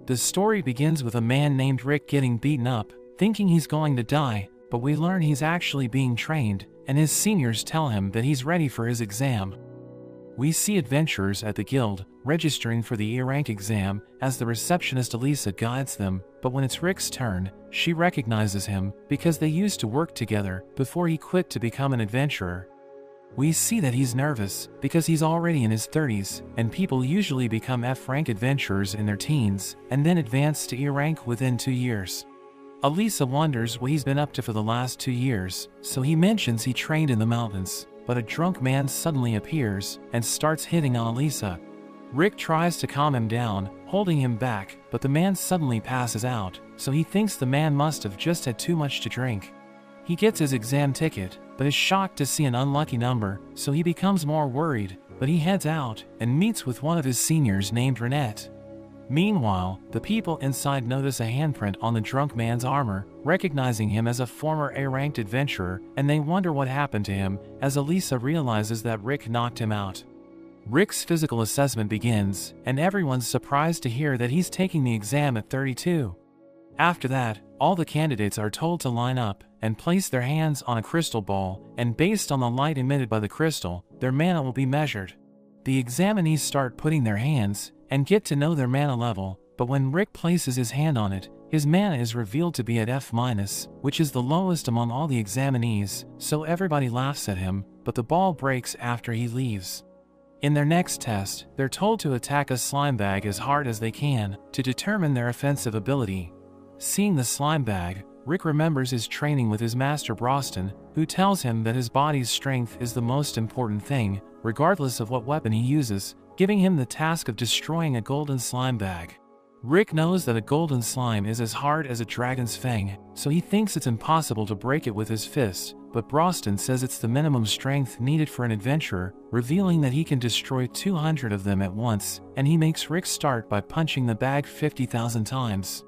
The story begins with a man named Rick getting beaten up, thinking he's going to die, but we learn he's actually being trained, and his seniors tell him that he's ready for his exam. We see adventurers at the guild, registering for the E-rank exam, as the receptionist Elisa guides them, but when it's Rick's turn, she recognizes him, because they used to work together, before he quit to become an adventurer. We see that he's nervous, because he's already in his 30s, and people usually become F-rank adventurers in their teens, and then advance to E-rank within 2 years. Elisa wonders what he's been up to for the last 2 years, so he mentions he trained in the mountains, but a drunk man suddenly appears, and starts hitting on Elisa. Rick tries to calm him down, holding him back, but the man suddenly passes out, so he thinks the man must have just had too much to drink. He gets his exam ticket, but is shocked to see an unlucky number, so he becomes more worried, but he heads out, and meets with one of his seniors named Renette. Meanwhile, the people inside notice a handprint on the drunk man's armor, recognizing him as a former A-ranked adventurer, and they wonder what happened to him, as Elisa realizes that Rick knocked him out. Rick's physical assessment begins, and everyone's surprised to hear that he's taking the exam at 32. After that, all the candidates are told to line up, and place their hands on a crystal ball, and based on the light emitted by the crystal, their mana will be measured. The examinees start putting their hands, and get to know their mana level, but when Rick places his hand on it, his mana is revealed to be at F-, which is the lowest among all the examinees, so everybody laughs at him, but the ball breaks after he leaves. In their next test, they're told to attack a slime bag as hard as they can, to determine their offensive ability. Seeing the slime bag, Rick remembers his training with his master Broston, who tells him that his body's strength is the most important thing, regardless of what weapon he uses, giving him the task of destroying a golden slime bag. Rick knows that a golden slime is as hard as a dragon's fang, so he thinks it's impossible to break it with his fist, but Broston says it's the minimum strength needed for an adventurer, revealing that he can destroy 200 of them at once, and he makes Rick start by punching the bag 50,000 times.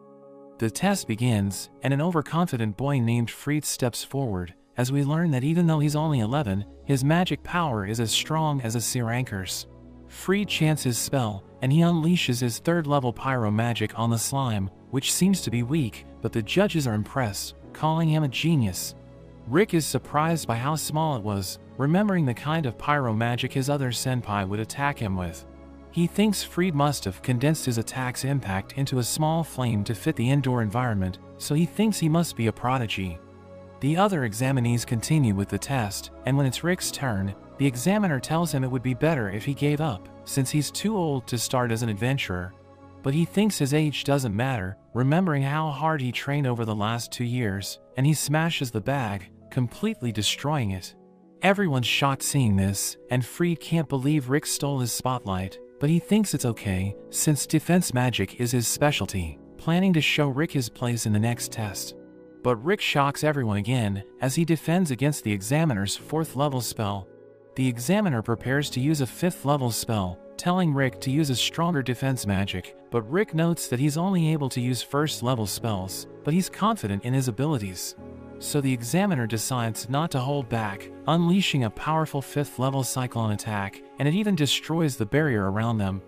The test begins, and an overconfident boy named Fried steps forward, as we learn that even though he's only 11, his magic power is as strong as a C-ranker's. Fried chants his spell, and he unleashes his 3rd-level pyro magic on the slime, which seems to be weak, but the judges are impressed, calling him a genius. Rick is surprised by how small it was, remembering the kind of pyro magic his other senpai would attack him with. He thinks Fried must have condensed his attack's impact into a small flame to fit the indoor environment, so he thinks he must be a prodigy. The other examinees continue with the test, and when it's Rick's turn, the examiner tells him it would be better if he gave up, since he's too old to start as an adventurer. But he thinks his age doesn't matter, remembering how hard he trained over the last 2 years, and he smashes the bag, completely destroying it. Everyone's shocked seeing this, and Fried can't believe Rick stole his spotlight, but he thinks it's okay, since defense magic is his specialty, planning to show Rick his place in the next test. But Rick shocks everyone again, as he defends against the examiner's 4th-level spell. The examiner prepares to use a 5th-level spell, telling Rick to use a stronger defense magic, but Rick notes that he's only able to use 1st-level spells, but he's confident in his abilities. So the examiner decides not to hold back, unleashing a powerful 5th-level cyclone attack, and it even destroys the barrier around them.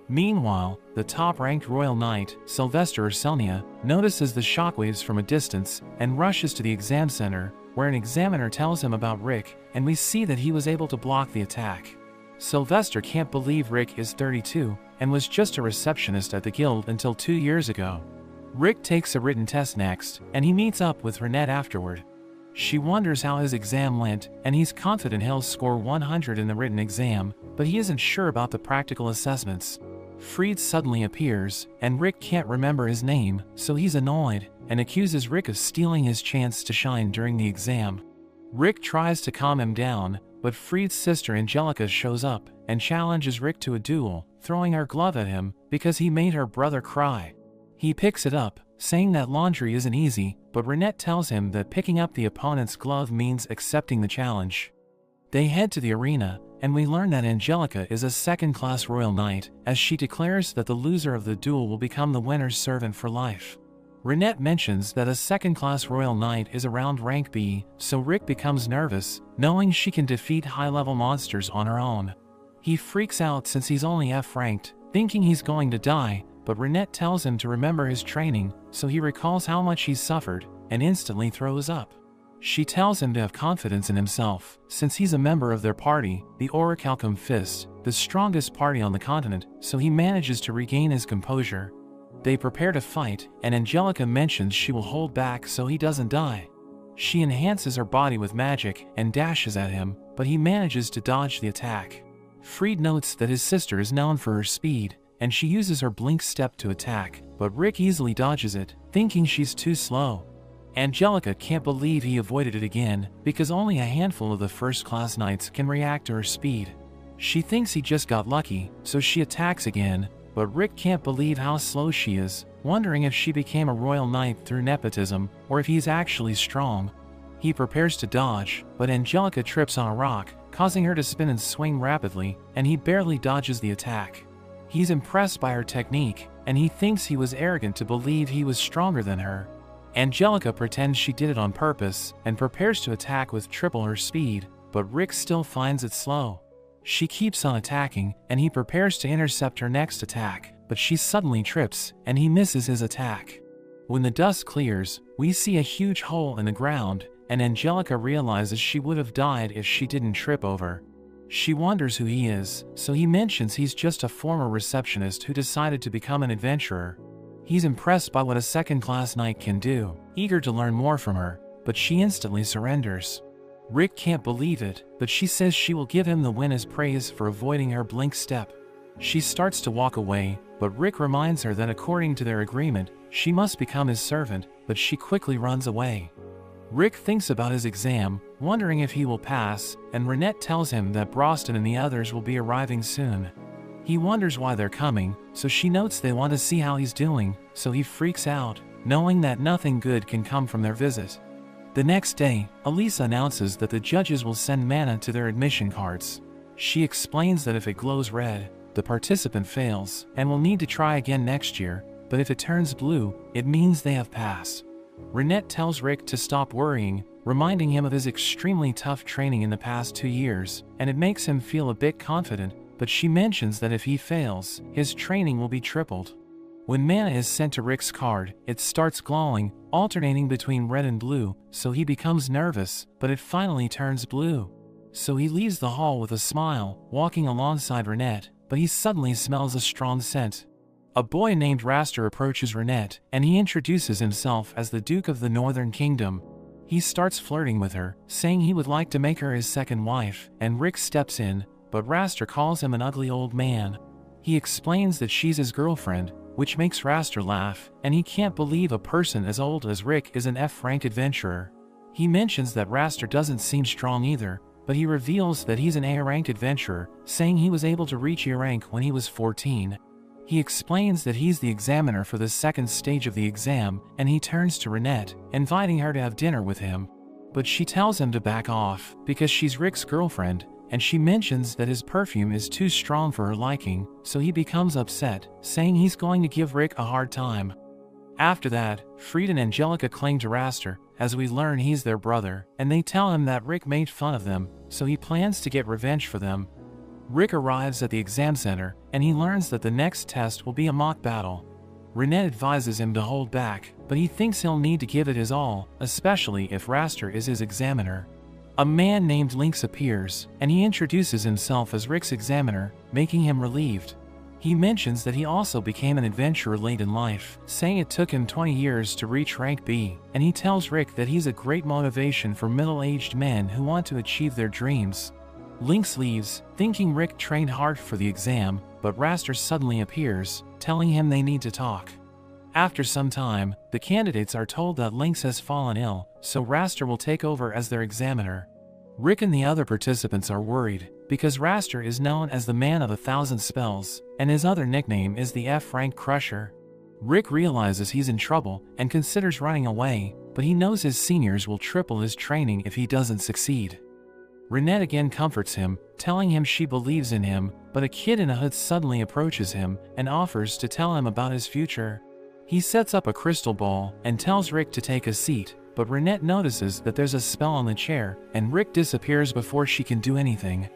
Meanwhile, the top-ranked Royal Knight, Sylvester Urselnia, notices the shockwaves from a distance, and rushes to the exam center, where an examiner tells him about Rick, and we see that he was able to block the attack. Sylvester can't believe Rick is 32, and was just a receptionist at the guild until 2 years ago. Rick takes a written test next, and he meets up with Renette afterward. She wonders how his exam went, and he's confident he'll score 100 in the written exam, but he isn't sure about the practical assessments. Fried suddenly appears, and Rick can't remember his name, so he's annoyed, and accuses Rick of stealing his chance to shine during the exam. Rick tries to calm him down, but Fried's sister Angelica shows up, and challenges Rick to a duel, throwing her glove at him, because he made her brother cry. He picks it up, saying that laundry isn't easy, but Renette tells him that picking up the opponent's glove means accepting the challenge. They head to the arena, and we learn that Angelica is a 2nd-class Royal Knight, as she declares that the loser of the duel will become the winner's servant for life. Renette mentions that a 2nd-class Royal Knight is around rank B, so Rick becomes nervous, knowing she can defeat high-level monsters on her own. He freaks out since he's only F-ranked, thinking he's going to die, but Renette tells him to remember his training, so he recalls how much he's suffered, and instantly throws up. She tells him to have confidence in himself, since he's a member of their party, the Orichalcum Fist, the strongest party on the continent, so he manages to regain his composure. They prepare to fight, and Angelica mentions she will hold back so he doesn't die. She enhances her body with magic and dashes at him, but he manages to dodge the attack. Fried notes that his sister is known for her speed, and she uses her blink step to attack, but Rick easily dodges it, thinking she's too slow. Angelica can't believe he avoided it again, because only a handful of the first-class knights can react to her speed. She thinks he just got lucky, so she attacks again, but Rick can't believe how slow she is, wondering if she became a royal knight through nepotism, or if he's actually strong. He prepares to dodge, but Angelica trips on a rock, causing her to spin and swing rapidly, and he barely dodges the attack. He's impressed by her technique, and he thinks he was arrogant to believe he was stronger than her. Angelica pretends she did it on purpose, and prepares to attack with triple her speed, but Rick still finds it slow. She keeps on attacking, and he prepares to intercept her next attack, but she suddenly trips, and he misses his attack. When the dust clears, we see a huge hole in the ground, and Angelica realizes she would have died if she didn't trip over. She wonders who he is, so he mentions he's just a former receptionist who decided to become an adventurer. He's impressed by what a second-class knight can do, eager to learn more from her, but she instantly surrenders. Rick can't believe it, but she says she will give him the win as praise for avoiding her blink step. She starts to walk away, but Rick reminds her that according to their agreement, she must become his servant, but she quickly runs away. Rick thinks about his exam, wondering if he will pass, and Renette tells him that Broston and the others will be arriving soon. He wonders why they're coming, so she notes they want to see how he's doing, so he freaks out, knowing that nothing good can come from their visit. The next day, Elisa announces that the judges will send mana to their admission cards. She explains that if it glows red, the participant fails, and will need to try again next year, but if it turns blue, it means they have passed. Renette tells Rick to stop worrying, reminding him of his extremely tough training in the past 2 years, and it makes him feel a bit confident, but she mentions that if he fails, his training will be tripled. When mana is sent to Rick's card, it starts glowing, alternating between red and blue, so he becomes nervous, but it finally turns blue. So he leaves the hall with a smile, walking alongside Renette, but he suddenly smells a strong scent. A boy named Raster approaches Renette, and he introduces himself as the Duke of the Northern Kingdom. He starts flirting with her, saying he would like to make her his second wife, and Rick steps in, but Raster calls him an ugly old man. He explains that she's his girlfriend, which makes Raster laugh, and he can't believe a person as old as Rick is an F-rank adventurer. He mentions that Raster doesn't seem strong either, but he reveals that he's an A-rank adventurer, saying he was able to reach A-rank when he was 14. He explains that he's the examiner for the second stage of the exam, and he turns to Renette, inviting her to have dinner with him. But she tells him to back off, because she's Rick's girlfriend, and she mentions that his perfume is too strong for her liking, so he becomes upset, saying he's going to give Rick a hard time. After that, Fried and Angelica cling to Raster, as we learn he's their brother, and they tell him that Rick made fun of them, so he plans to get revenge for them. Rick arrives at the exam center, and he learns that the next test will be a mock battle. Renette advises him to hold back, but he thinks he'll need to give it his all, especially if Raster is his examiner. A man named Lynx appears, and he introduces himself as Rick's examiner, making him relieved. He mentions that he also became an adventurer late in life, saying it took him 20 years to reach rank B, and he tells Rick that he's a great motivation for middle-aged men who want to achieve their dreams. Lynx leaves, thinking Rick trained hard for the exam, but Raster suddenly appears, telling him they need to talk. After some time, the candidates are told that Lynx has fallen ill, so Raster will take over as their examiner. Rick and the other participants are worried, because Raster is known as the Man of 1,000 Spells, and his other nickname is the F-Rank Crusher. Rick realizes he's in trouble and considers running away, but he knows his seniors will triple his training if he doesn't succeed. Renette again comforts him, telling him she believes in him, but a kid in a hood suddenly approaches him and offers to tell him about his future. He sets up a crystal ball and tells Rick to take a seat, but Renette notices that there's a spell on the chair, and Rick disappears before she can do anything.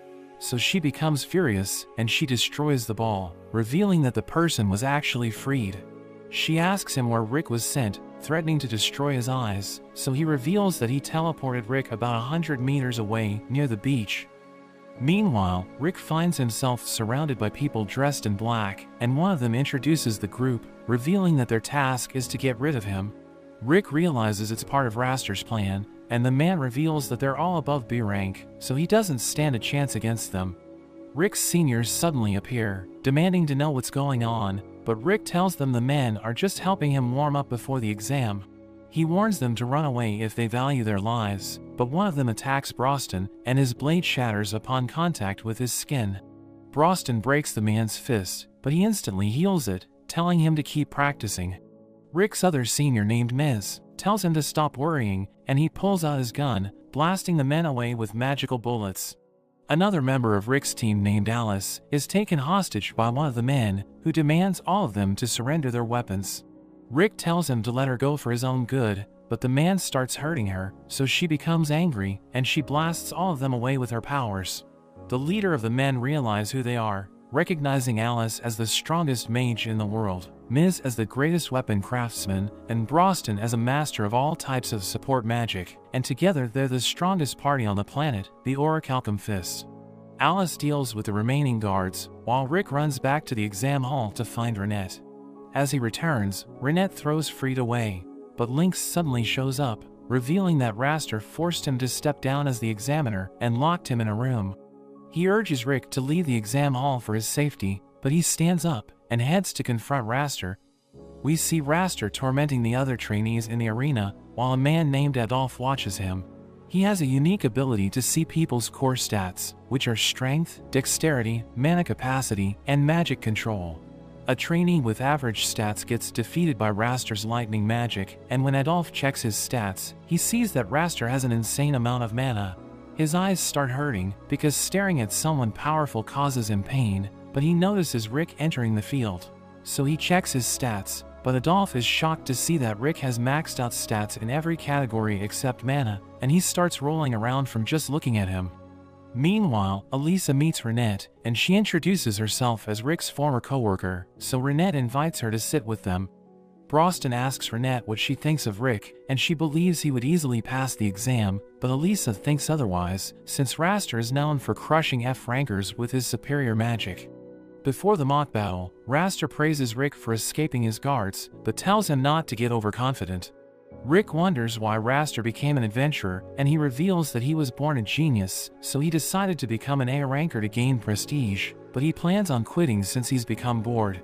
so she becomes furious and she destroys the ball, revealing that the person was actually freed. She asks him where Rick was sent, threatening to destroy his eyes, so he reveals that he teleported Rick about 100 meters away near the beach. Meanwhile, Rick finds himself surrounded by people dressed in black, and one of them introduces the group, revealing that their task is to get rid of him. Rick realizes it's part of Raster's plan, and the man reveals that they're all above B rank, so he doesn't stand a chance against them. Rick's seniors suddenly appear, demanding to know what's going on, but Rick tells them the men are just helping him warm up before the exam. He warns them to run away if they value their lives, but one of them attacks Broston, and his blade shatters upon contact with his skin. Broston breaks the man's fist, but he instantly heals it, telling him to keep practicing. Rick's other senior named Miz tells him to stop worrying, and he pulls out his gun, blasting the men away with magical bullets. Another member of Rick's team named Alice is taken hostage by one of the men, who demands all of them to surrender their weapons. Rick tells him to let her go for his own good, but the man starts hurting her, so she becomes angry, and she blasts all of them away with her powers. The leader of the men realizes who they are, recognizing Alice as the strongest mage in the world, Miz as the greatest weapon craftsman, and Broston as a master of all types of support magic, and together they're the strongest party on the planet, the Orichalcum Fist. Alice deals with the remaining guards, while Rick runs back to the exam hall to find Renette. As he returns, Renette throws Freed away, but Lynx suddenly shows up, revealing that Raster forced him to step down as the examiner and locked him in a room. He urges Rick to leave the exam hall for his safety, but he stands up and heads to confront Raster. We see Raster tormenting the other trainees in the arena, while a man named Adolphe watches him. He has a unique ability to see people's core stats, which are strength, dexterity, mana capacity, and magic control. A trainee with average stats gets defeated by Raster's lightning magic, and when Adolphe checks his stats, he sees that Raster has an insane amount of mana. His eyes start hurting, because staring at someone powerful causes him pain, but he notices Rick entering the field. So he checks his stats, but Adolphe is shocked to see that Rick has maxed out stats in every category except mana, and he starts rolling around from just looking at him. Meanwhile, Elisa meets Renette, and she introduces herself as Rick's former coworker, so Renette invites her to sit with them. Broston asks Renette what she thinks of Rick, and she believes he would easily pass the exam, but Elisa thinks otherwise, since Raster is known for crushing F-rankers with his superior magic. Before the mock battle, Raster praises Rick for escaping his guards, but tells him not to get overconfident. Rick wonders why Raster became an adventurer, and he reveals that he was born a genius, so he decided to become an A ranker to gain prestige, but he plans on quitting since he's become bored.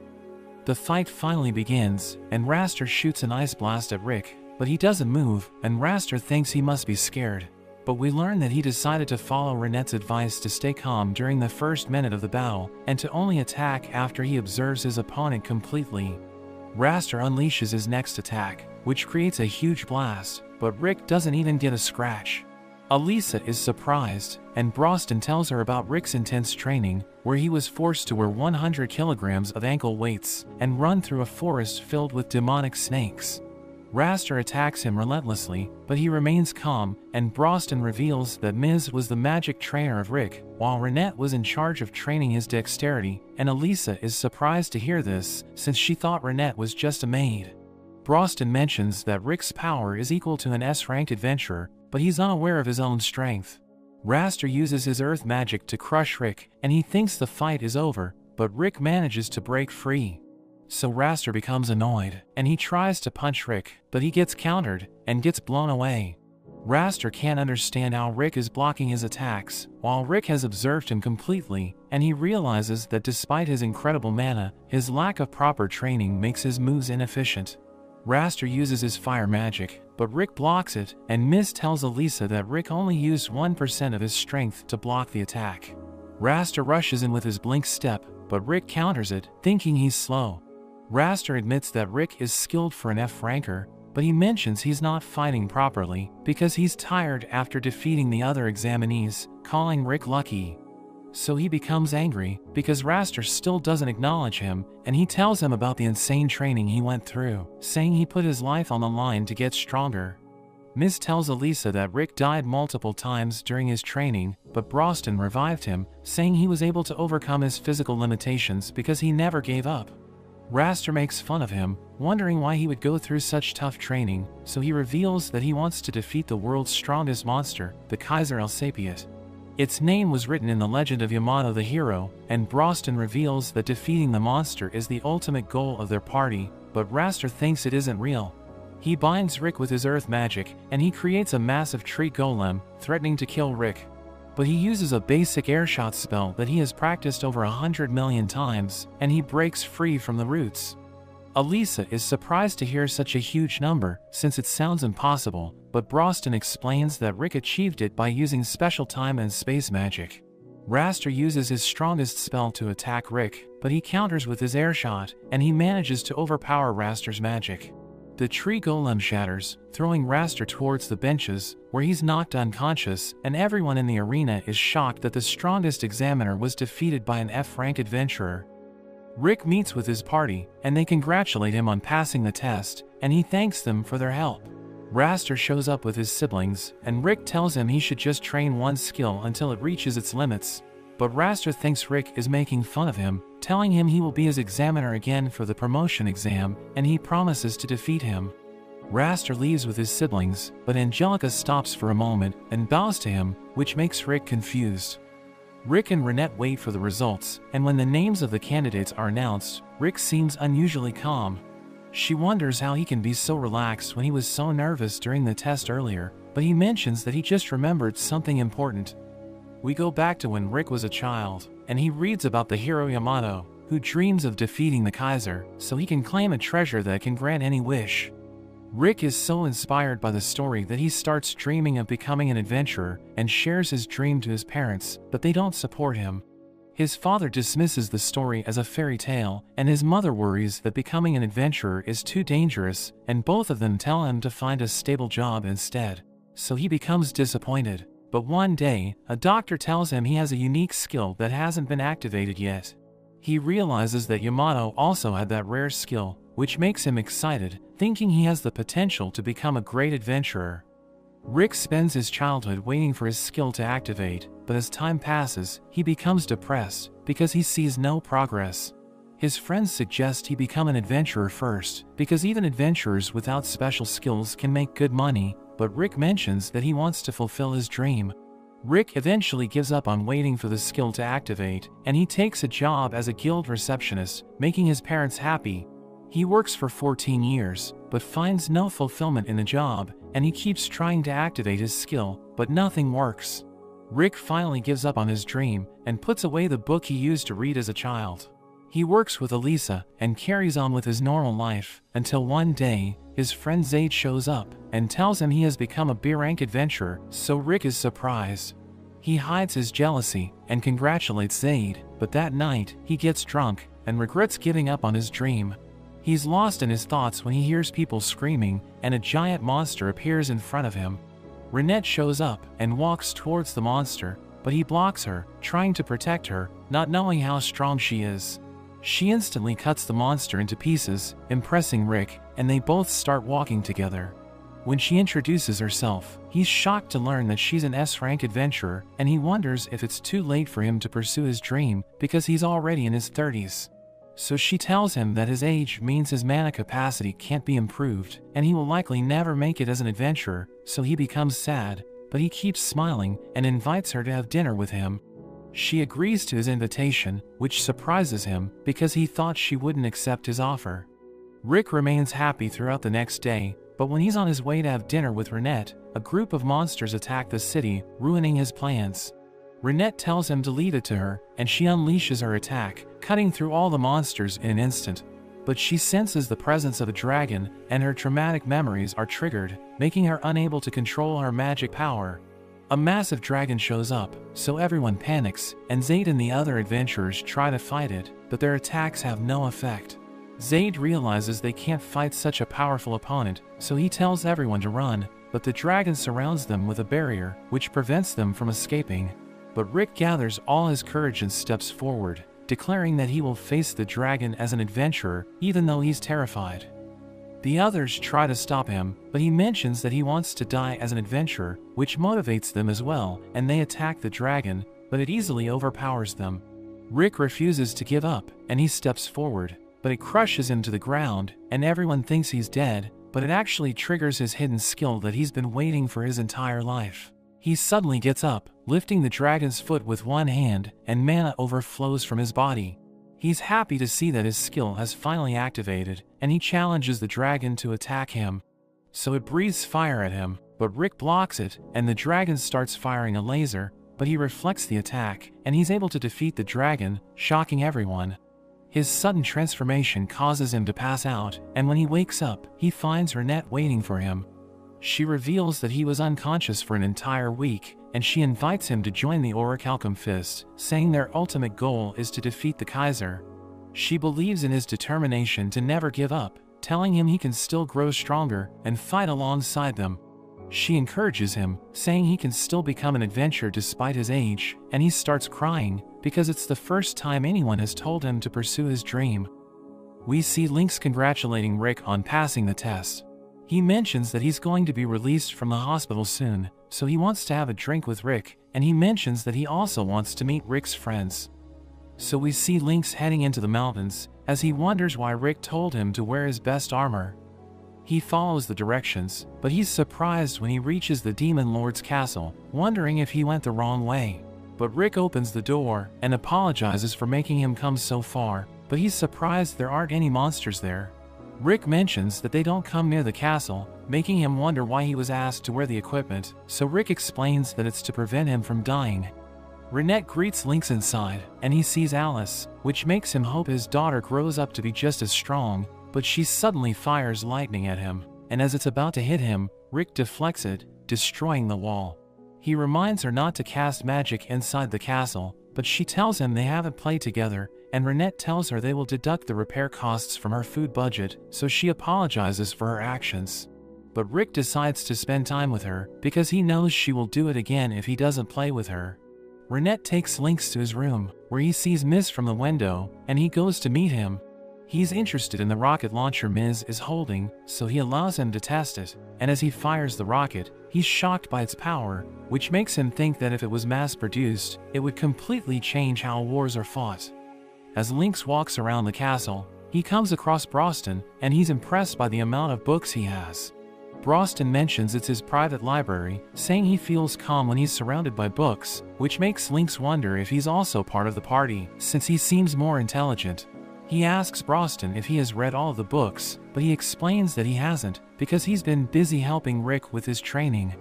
The fight finally begins, and Raster shoots an ice blast at Rick, but he doesn't move, and Raster thinks he must be scared. But we learn that he decided to follow Renette's advice to stay calm during the first minute of the battle, and to only attack after he observes his opponent completely. Raster unleashes his next attack, which creates a huge blast, but Rick doesn't even get a scratch. Elisa is surprised, and Broston tells her about Rick's intense training, where he was forced to wear 100 kilograms of ankle weights and run through a forest filled with demonic snakes. Raster attacks him relentlessly, but he remains calm, and Broston reveals that Miz was the magic trainer of Rick, while Renette was in charge of training his dexterity, and Elisa is surprised to hear this, since she thought Renette was just a maid. Broston mentions that Rick's power is equal to an S-ranked adventurer, but he's unaware of his own strength. Raster uses his earth magic to crush Rick, and he thinks the fight is over, but Rick manages to break free. So Raster becomes annoyed, and he tries to punch Rick, but he gets countered, and gets blown away. Raster can't understand how Rick is blocking his attacks, while Rick has observed him completely, and he realizes that despite his incredible mana, his lack of proper training makes his moves inefficient. Raster uses his fire magic, but Rick blocks it, and Miz tells Elisa that Rick only used 1% of his strength to block the attack. Raster rushes in with his blink step, but Rick counters it, thinking he's slow. Raster admits that Rick is skilled for an F-ranker, but he mentions he's not fighting properly because he's tired after defeating the other examinees, calling Rick lucky. So he becomes angry because Raster still doesn't acknowledge him, and he tells him about the insane training he went through, saying he put his life on the line to get stronger. Miss tells Elisa that Rick died multiple times during his training, but Broston revived him, saying he was able to overcome his physical limitations because he never gave up. Raster makes fun of him, wondering why he would go through such tough training, so he reveals that he wants to defeat the world's strongest monster, the Kaiser Elsapiet. Its name was written in the legend of Yamato the hero, and Broston reveals that defeating the monster is the ultimate goal of their party, but Raster thinks it isn't real. He binds Rick with his earth magic, and he creates a massive tree golem, threatening to kill Rick. But he uses a basic airshot spell that he has practiced over 100 million times, and he breaks free from the roots. Elisa is surprised to hear such a huge number, since it sounds impossible, but Broston explains that Rick achieved it by using special time and space magic. Raster uses his strongest spell to attack Rick, but he counters with his airshot, and he manages to overpower Raster's magic. The tree golem shatters, throwing Raster towards the benches, where he's knocked unconscious, and everyone in the arena is shocked that the strongest examiner was defeated by an F-rank adventurer. Rick meets with his party, and they congratulate him on passing the test, and he thanks them for their help. Raster shows up with his siblings, and Rick tells him he should just train one skill until it reaches its limits. But Raster thinks Rick is making fun of him, telling him he will be his examiner again for the promotion exam, and he promises to defeat him. Raster leaves with his siblings, but Angelica stops for a moment and bows to him, which makes Rick confused. Rick and Renette wait for the results, and when the names of the candidates are announced, Rick seems unusually calm. She wonders how he can be so relaxed when he was so nervous during the test earlier, but he mentions that he just remembered something important. We go back to when Rick was a child, and he reads about the hero Yamato, who dreams of defeating the Kaiser, so he can claim a treasure that can grant any wish. Rick is so inspired by the story that he starts dreaming of becoming an adventurer and shares his dream to his parents, but they don't support him. His father dismisses the story as a fairy tale, and his mother worries that becoming an adventurer is too dangerous, and both of them tell him to find a stable job instead. So he becomes disappointed. But one day, a doctor tells him he has a unique skill that hasn't been activated yet. He realizes that Yamato also had that rare skill, which makes him excited, thinking he has the potential to become a great adventurer. Rick spends his childhood waiting for his skill to activate, but as time passes, he becomes depressed because he sees no progress. His friends suggest he become an adventurer first, because even adventurers without special skills can make good money, but Rick mentions that he wants to fulfill his dream. Rick eventually gives up on waiting for the skill to activate, and he takes a job as a guild receptionist, making his parents happy. He works for 14 years, but finds no fulfillment in the job, and he keeps trying to activate his skill, but nothing works. Rick finally gives up on his dream, and puts away the book he used to read as a child. He works with Elisa, and carries on with his normal life, until one day, his friend Zaid shows up, and tells him he has become a B-rank adventurer, so Rick is surprised. He hides his jealousy, and congratulates Zaid, but that night, he gets drunk, and regrets giving up on his dream. He's lost in his thoughts when he hears people screaming, and a giant monster appears in front of him. Renette shows up, and walks towards the monster, but he blocks her, trying to protect her, not knowing how strong she is. She instantly cuts the monster into pieces, impressing Rick, and they both start walking together. When she introduces herself, he's shocked to learn that she's an S-rank adventurer, and he wonders if it's too late for him to pursue his dream, because he's already in his 30s. So she tells him that his age means his mana capacity can't be improved, and he will likely never make it as an adventurer, so he becomes sad, but he keeps smiling, and invites her to have dinner with him. She agrees to his invitation, which surprises him, because he thought she wouldn't accept his offer. Rick remains happy throughout the next day, but when he's on his way to have dinner with Renette, a group of monsters attack the city, ruining his plans. Renette tells him to leave it to her, and she unleashes her attack, cutting through all the monsters in an instant. But she senses the presence of a dragon, and her traumatic memories are triggered, making her unable to control her magic power. A massive dragon shows up, so everyone panics, and Zaid and the other adventurers try to fight it, but their attacks have no effect. Zaid realizes they can't fight such a powerful opponent, so he tells everyone to run, but the dragon surrounds them with a barrier, which prevents them from escaping. But Rick gathers all his courage and steps forward, declaring that he will face the dragon as an adventurer, even though he's terrified. The others try to stop him, but he mentions that he wants to die as an adventurer, which motivates them as well, and they attack the dragon, but it easily overpowers them. Rick refuses to give up, and he steps forward, but it crushes him to the ground, and everyone thinks he's dead, but it actually triggers his hidden skill that he's been waiting for his entire life. He suddenly gets up, lifting the dragon's foot with one hand, and mana overflows from his body. He's happy to see that his skill has finally activated, and he challenges the dragon to attack him. So it breathes fire at him, but Rick blocks it, and the dragon starts firing a laser, but he reflects the attack, and he's able to defeat the dragon, shocking everyone. His sudden transformation causes him to pass out, and when he wakes up, he finds Renette waiting for him. She reveals that he was unconscious for an entire week, and she invites him to join the Orichalcum Fist, saying their ultimate goal is to defeat the Kaiser. She believes in his determination to never give up, telling him he can still grow stronger and fight alongside them. She encourages him, saying he can still become an adventurer despite his age, and he starts crying, because it's the first time anyone has told him to pursue his dream. We see Lynx congratulating Rick on passing the test. He mentions that he's going to be released from the hospital soon, so he wants to have a drink with Rick, and he mentions that he also wants to meet Rick's friends. So we see Lynx heading into the mountains, as he wonders why Rick told him to wear his best armor. He follows the directions, but he's surprised when he reaches the Demon Lord's castle, wondering if he went the wrong way. But Rick opens the door and apologizes for making him come so far, but he's surprised there aren't any monsters there. Rick mentions that they don't come near the castle, making him wonder why he was asked to wear the equipment, so Rick explains that it's to prevent him from dying. Renette greets Lynx inside, and he sees Alice, which makes him hope his daughter grows up to be just as strong, but she suddenly fires lightning at him, and as it's about to hit him, Rick deflects it, destroying the wall. He reminds her not to cast magic inside the castle, but she tells him they haven't played together, and Renette tells her they will deduct the repair costs from her food budget, so she apologizes for her actions. But Rick decides to spend time with her, because he knows she will do it again if he doesn't play with her. Renette takes Lynx to his room, where he sees Miz from the window, and he goes to meet him. He's interested in the rocket launcher Miz is holding, so he allows him to test it, and as he fires the rocket, he's shocked by its power, which makes him think that if it was mass-produced, it would completely change how wars are fought. As Lynx walks around the castle, he comes across Broston, and he's impressed by the amount of books he has. Broston mentions it's his private library, saying he feels calm when he's surrounded by books, which makes Lynx wonder if he's also part of the party, since he seems more intelligent. He asks Broston if he has read all of the books, but he explains that he hasn't, because he's been busy helping Rick with his training.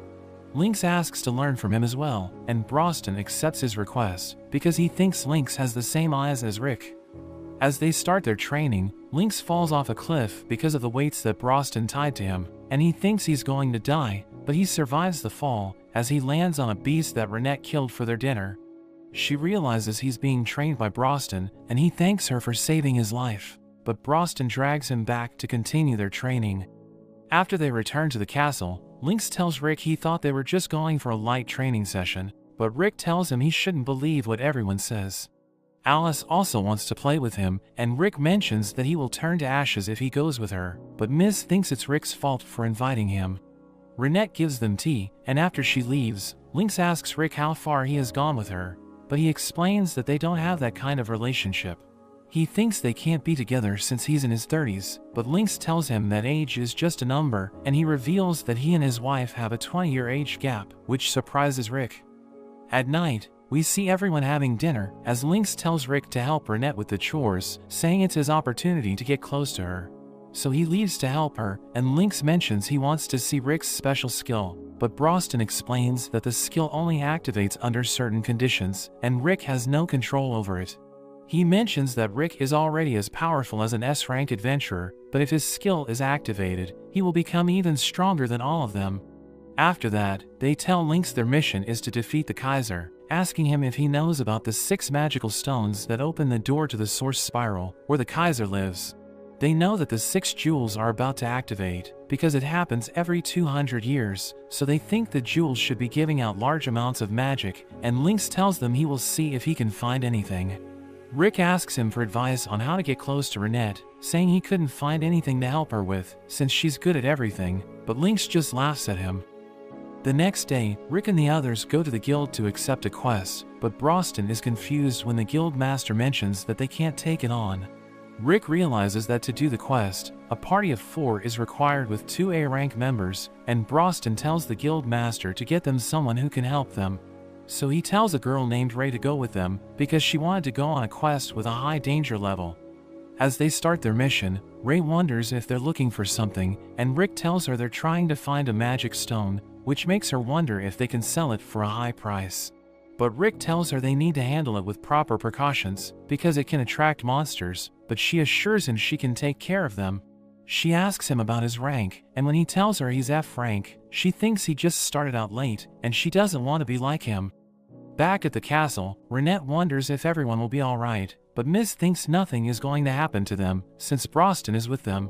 Lynx asks to learn from him as well, and Broston accepts his request, because he thinks Lynx has the same eyes as Rick. As they start their training, Lynx falls off a cliff because of the weights that Broston tied to him, and he thinks he's going to die, but he survives the fall, as he lands on a beast that Renette killed for their dinner. She realizes he's being trained by Broston, and he thanks her for saving his life, but Broston drags him back to continue their training. After they return to the castle, Lynx tells Rick he thought they were just going for a light training session, but Rick tells him he shouldn't believe what everyone says. Alice also wants to play with him, and Rick mentions that he will turn to ashes if he goes with her, but Miz thinks it's Rick's fault for inviting him. Renette gives them tea, and after she leaves, Lynx asks Rick how far he has gone with her, but he explains that they don't have that kind of relationship. He thinks they can't be together since he's in his 30s, but Lynx tells him that age is just a number, and he reveals that he and his wife have a 20-year age gap, which surprises Rick. At night, we see everyone having dinner, as Lynx tells Rick to help Renette with the chores, saying it's his opportunity to get close to her. So he leaves to help her, and Lynx mentions he wants to see Rick's special skill, but Broston explains that the skill only activates under certain conditions, and Rick has no control over it. He mentions that Rick is already as powerful as an S-rank adventurer, but if his skill is activated, he will become even stronger than all of them. After that, they tell Lynx their mission is to defeat the Kaiser, asking him if he knows about the 6 magical stones that open the door to the Source Spiral, where the Kaiser lives. They know that the 6 jewels are about to activate, because it happens every 200 years, so they think the jewels should be giving out large amounts of magic, and Lynx tells them he will see if he can find anything. Rick asks him for advice on how to get close to Renette, saying he couldn't find anything to help her with since she's good at everything, but Lynx just laughs at him. The next day, Rick and the others go to the guild to accept a quest, but Broston is confused when the guild master mentions that they can't take it on. Rick realizes that to do the quest, a party of 4 is required with 2 A-rank members, and Broston tells the guild master to get them someone who can help them. So he tells a girl named Ray to go with them, because she wanted to go on a quest with a high danger level. As they start their mission, Ray wonders if they're looking for something, and Rick tells her they're trying to find a magic stone, which makes her wonder if they can sell it for a high price. But Rick tells her they need to handle it with proper precautions, because it can attract monsters, but she assures him she can take care of them. She asks him about his rank, and when he tells her he's F rank, she thinks he just started out late, and she doesn't want to be like him. Back at the castle, Renette wonders if everyone will be alright, but Miz thinks nothing is going to happen to them, since Broston is with them.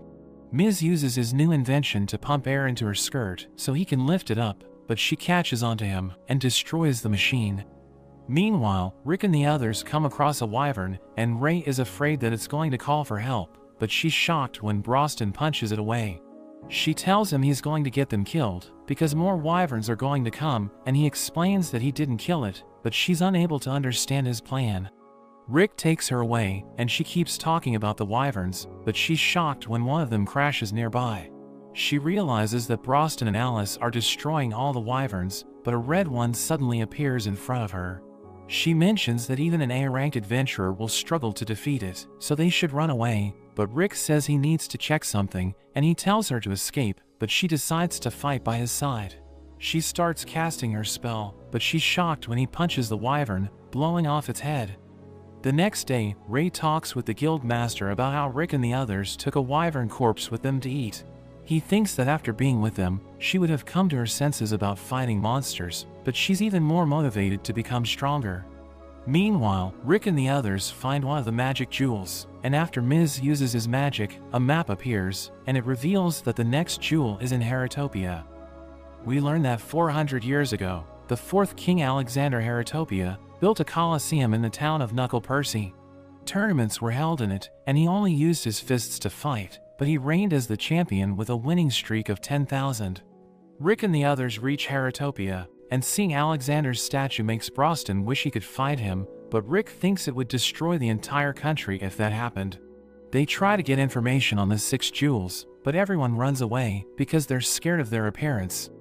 Miz uses his new invention to pump air into her skirt, so he can lift it up, but she catches onto him, and destroys the machine. Meanwhile, Rick and the others come across a wyvern, and Ray is afraid that it's going to call for help, but she's shocked when Broston punches it away. She tells him he's going to get them killed, because more wyverns are going to come, and he explains that he didn't kill it, but she's unable to understand his plan. Rick takes her away, and she keeps talking about the wyverns, but she's shocked when one of them crashes nearby. She realizes that Broston and Alice are destroying all the wyverns, but a red one suddenly appears in front of her. She mentions that even an A-rank adventurer will struggle to defeat it, so they should run away, but Rick says he needs to check something, and he tells her to escape, but she decides to fight by his side. She starts casting her spell, but she's shocked when he punches the wyvern, blowing off its head. The next day, Ray talks with the guild master about how Rick and the others took a wyvern corpse with them to eat. He thinks that after being with them, she would have come to her senses about fighting monsters, but she's even more motivated to become stronger. Meanwhile, Rick and the others find one of the magic jewels, and after Miz uses his magic, a map appears, and it reveals that the next jewel is in Heratopia. We learn that 400 years ago, the 4th King Alexander Heratopia built a coliseum in the town of Knuckle Percy. Tournaments were held in it, and he only used his fists to fight, but he reigned as the champion with a winning streak of 10,000. Rick and the others reach Heratopia, and seeing Alexander's statue makes Broston wish he could fight him, but Rick thinks it would destroy the entire country if that happened. They try to get information on the 6 jewels, but everyone runs away because they're scared of their appearance.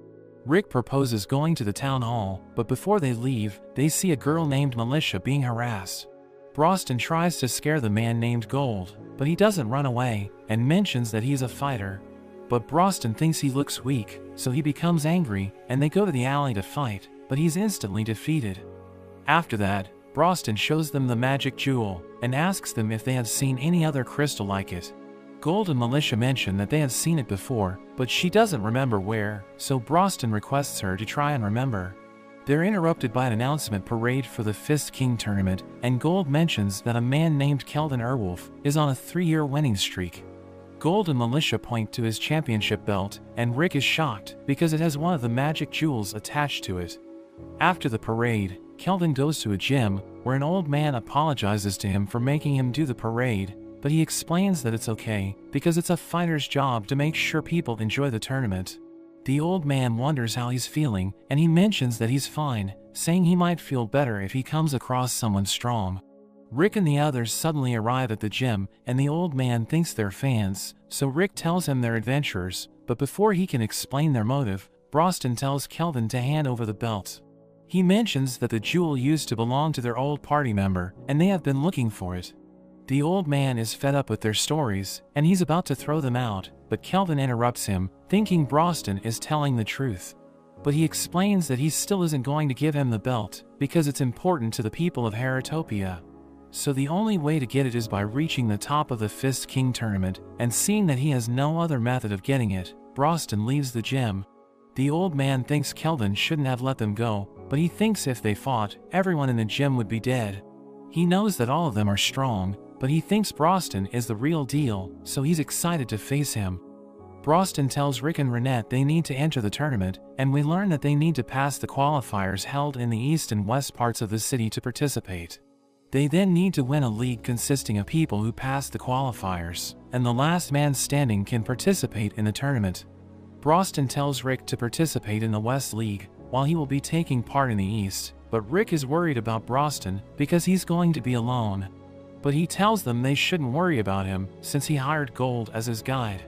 Rick proposes going to the town hall, but before they leave, they see a girl named Militia being harassed. Broston tries to scare the man named Gold, but he doesn't run away, and mentions that he's a fighter. But Broston thinks he looks weak, so he becomes angry, and they go to the alley to fight, but he's instantly defeated. After that, Broston shows them the magic jewel, and asks them if they have seen any other crystal like it. Gold and Militia mention that they have seen it before, but she doesn't remember where, so Broston requests her to try and remember. They're interrupted by an announcement parade for the Fist King tournament, and Gold mentions that a man named Keldon Erwolf is on a 3-year winning streak. Gold and Militia point to his championship belt, and Rick is shocked because it has one of the magic jewels attached to it. After the parade, Keldon goes to a gym, where an old man apologizes to him for making him do the parade, but he explains that it's okay, because it's a fighter's job to make sure people enjoy the tournament. The old man wonders how he's feeling, and he mentions that he's fine, saying he might feel better if he comes across someone strong. Rick and the others suddenly arrive at the gym, and the old man thinks they're fans, so Rick tells him they're adventurers, but before he can explain their motive, Broston tells Keldon to hand over the belt. He mentions that the jewel used to belong to their old party member, and they have been looking for it. The old man is fed up with their stories, and he's about to throw them out, but Keldon interrupts him, thinking Broston is telling the truth. But he explains that he still isn't going to give him the belt, because it's important to the people of Heratopia. So the only way to get it is by reaching the top of the Fist King tournament, and seeing that he has no other method of getting it, Broston leaves the gym. The old man thinks Keldon shouldn't have let them go, but he thinks if they fought, everyone in the gym would be dead. He knows that all of them are strong, but he thinks Broston is the real deal, so he's excited to face him. Broston tells Rick and Renette they need to enter the tournament, and we learn that they need to pass the qualifiers held in the east and west parts of the city to participate. They then need to win a league consisting of people who pass the qualifiers. and the last man standing can participate in the tournament. Broston tells Rick to participate in the West League, while he will be taking part in the East, but Rick is worried about Broston because he's going to be alone. But he tells them they shouldn't worry about him since he hired Gold as his guide.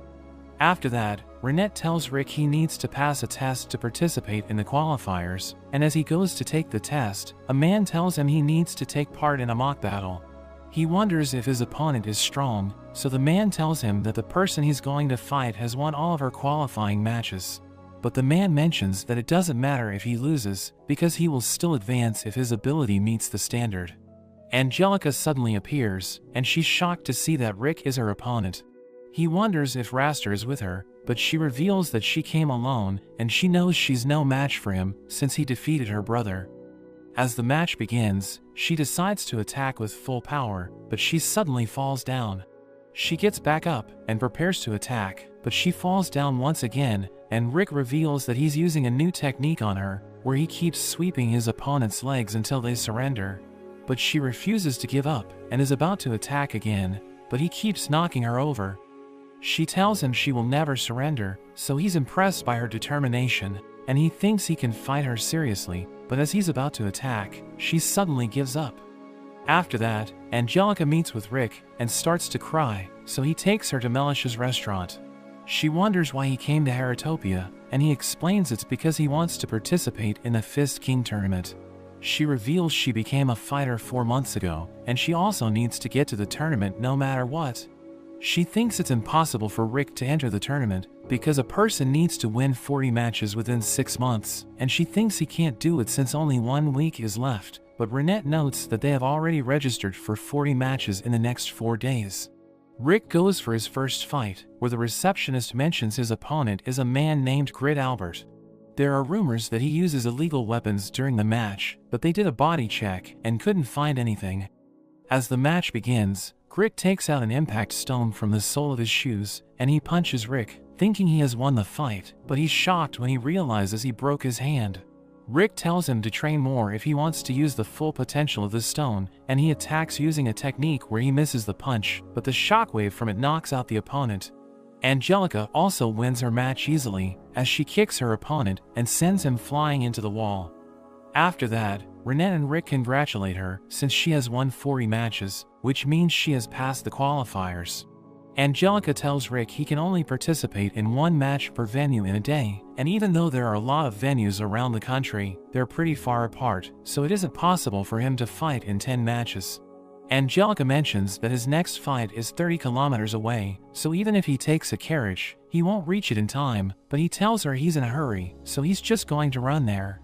After that, Renette tells Rick he needs to pass a test to participate in the qualifiers, and as he goes to take the test, a man tells him he needs to take part in a mock battle. He wonders if his opponent is strong, so the man tells him that the person he's going to fight has won all of her qualifying matches. But the man mentions that it doesn't matter if he loses, because he will still advance if his ability meets the standard. Angelica suddenly appears, and she's shocked to see that Rick is her opponent. He wonders if Raster is with her, but she reveals that she came alone, and she knows she's no match for him since he defeated her brother. As the match begins, she decides to attack with full power, but she suddenly falls down. She gets back up and prepares to attack, but she falls down once again, and Rick reveals that he's using a new technique on her, where he keeps sweeping his opponent's legs until they surrender. But she refuses to give up, and is about to attack again, but he keeps knocking her over. She tells him she will never surrender, so he's impressed by her determination, and he thinks he can fight her seriously, but as he's about to attack, she suddenly gives up. After that, Angelica meets with Rick and starts to cry, so he takes her to Melish's restaurant. She wonders why he came to Heratopia, and he explains it's because he wants to participate in the Fist King tournament. She reveals she became a fighter 4 months ago, and she also needs to get to the tournament no matter what. She thinks it's impossible for Rick to enter the tournament because a person needs to win 40 matches within 6 months, and she thinks he can't do it since only 1 week is left, but Renette notes that they have already registered for 40 matches in the next 4 days. Rick goes for his first fight, where the receptionist mentions his opponent is a man named Grit Albert. There are rumors that he uses illegal weapons during the match, but they did a body check and couldn't find anything. As the match begins, Grit takes out an impact stone from the sole of his shoes, and he punches Rick, thinking he has won the fight, but he's shocked when he realizes he broke his hand. Rick tells him to train more if he wants to use the full potential of the stone, and he attacks using a technique where he misses the punch, but the shockwave from it knocks out the opponent. Angelica also wins her match easily, as she kicks her opponent and sends him flying into the wall. After that, Renette and Rick congratulate her since she has won 40 matches, which means she has passed the qualifiers. Angelica tells Rick he can only participate in 1 match per venue in a day, and even though there are a lot of venues around the country, they're pretty far apart, so it isn't possible for him to fight in 10 matches. Angelica mentions that his next fight is 30 kilometers away, so even if he takes a carriage, he won't reach it in time, but he tells her he's in a hurry, so he's just going to run there.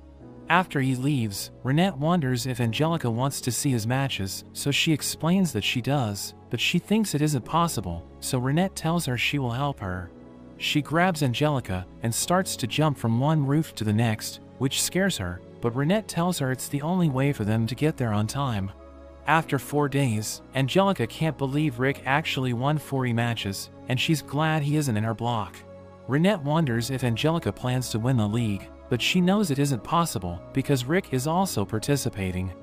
After he leaves, Renette wonders if Angelica wants to see his matches, so she explains that she does, but she thinks it isn't possible, so Renette tells her she will help her. She grabs Angelica and starts to jump from one roof to the next, which scares her, but Renette tells her it's the only way for them to get there on time. After 4 days, Angelica can't believe Rick actually won 40 matches, and she's glad he isn't in her block. Renette wonders if Angelica plans to win the league, but she knows it isn't possible because Rick is also participating.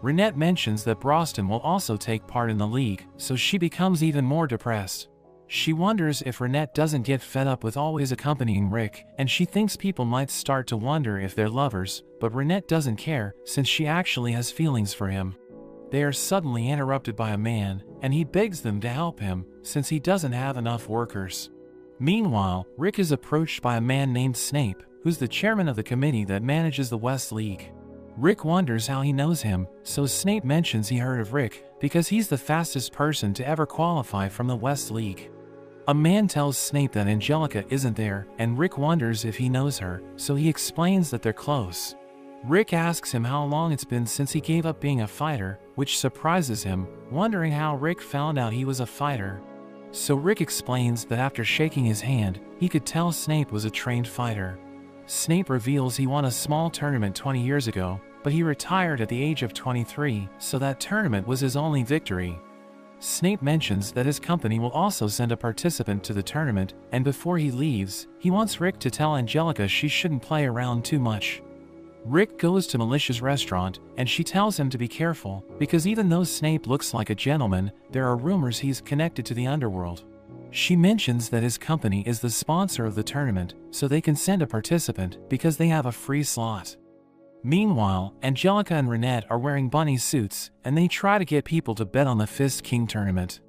Renette mentions that Broston will also take part in the league, so she becomes even more depressed. She wonders if Renette doesn't get fed up with always accompanying Rick, and she thinks people might start to wonder if they're lovers, but Renette doesn't care since she actually has feelings for him. They are suddenly interrupted by a man, and he begs them to help him since he doesn't have enough workers. Meanwhile, Rick is approached by a man named Snape, who's the chairman of the committee that manages the West League. Rick wonders how he knows him, so Snape mentions he heard of Rick because he's the fastest person to ever qualify from the West League. A man tells Snape that Angelica isn't there, and Rick wonders if he knows her, so he explains that they're close. Rick asks him how long it's been since he gave up being a fighter, which surprises him, wondering how Rick found out he was a fighter. So Rick explains that after shaking his hand, he could tell Snape was a trained fighter. Snape reveals he won a small tournament 20 years ago, but he retired at the age of 23, so that tournament was his only victory. Snape mentions that his company will also send a participant to the tournament, and before he leaves, he wants Rick to tell Angelica she shouldn't play around too much. Rick goes to Melish's restaurant, and she tells him to be careful, because even though Snape looks like a gentleman, there are rumors he's connected to the underworld. She mentions that his company is the sponsor of the tournament, so they can send a participant because they have a free slot. Meanwhile, Angelica and Renette are wearing bunny suits, and they try to get people to bet on the Fist King tournament.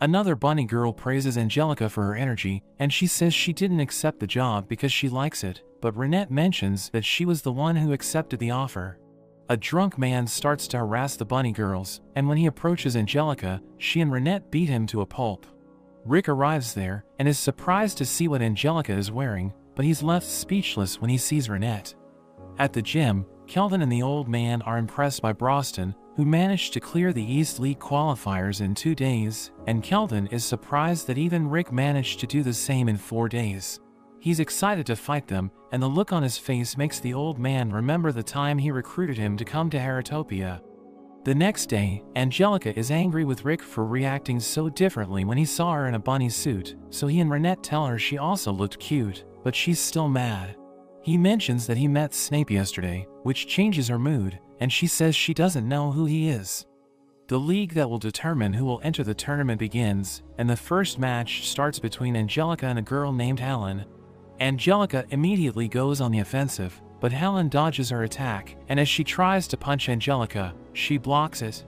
Another bunny girl praises Angelica for her energy, and she says she didn't accept the job because she likes it, but Renette mentions that she was the one who accepted the offer. A drunk man starts to harass the bunny girls, and when he approaches Angelica, she and Renette beat him to a pulp. Rick arrives there, and is surprised to see what Angelica is wearing, but he's left speechless when he sees Renette. At the gym, Kelvin and the old man are impressed by Broston, who managed to clear the East League qualifiers in 2 days, and Kelvin is surprised that even Rick managed to do the same in 4 days. He's excited to fight them, and the look on his face makes the old man remember the time he recruited him to come to Heratopia. The next day, Angelica is angry with Rick for reacting so differently when he saw her in a bunny suit, so he and Renette tell her she also looked cute, but she's still mad. He mentions that he met Snape yesterday, which changes her mood, and she says she doesn't know who he is. The league that will determine who will enter the tournament begins, and the first match starts between Angelica and a girl named Helen. Angelica immediately goes on the offensive, but Helen dodges her attack, and as she tries to punch Angelica, she blocks it.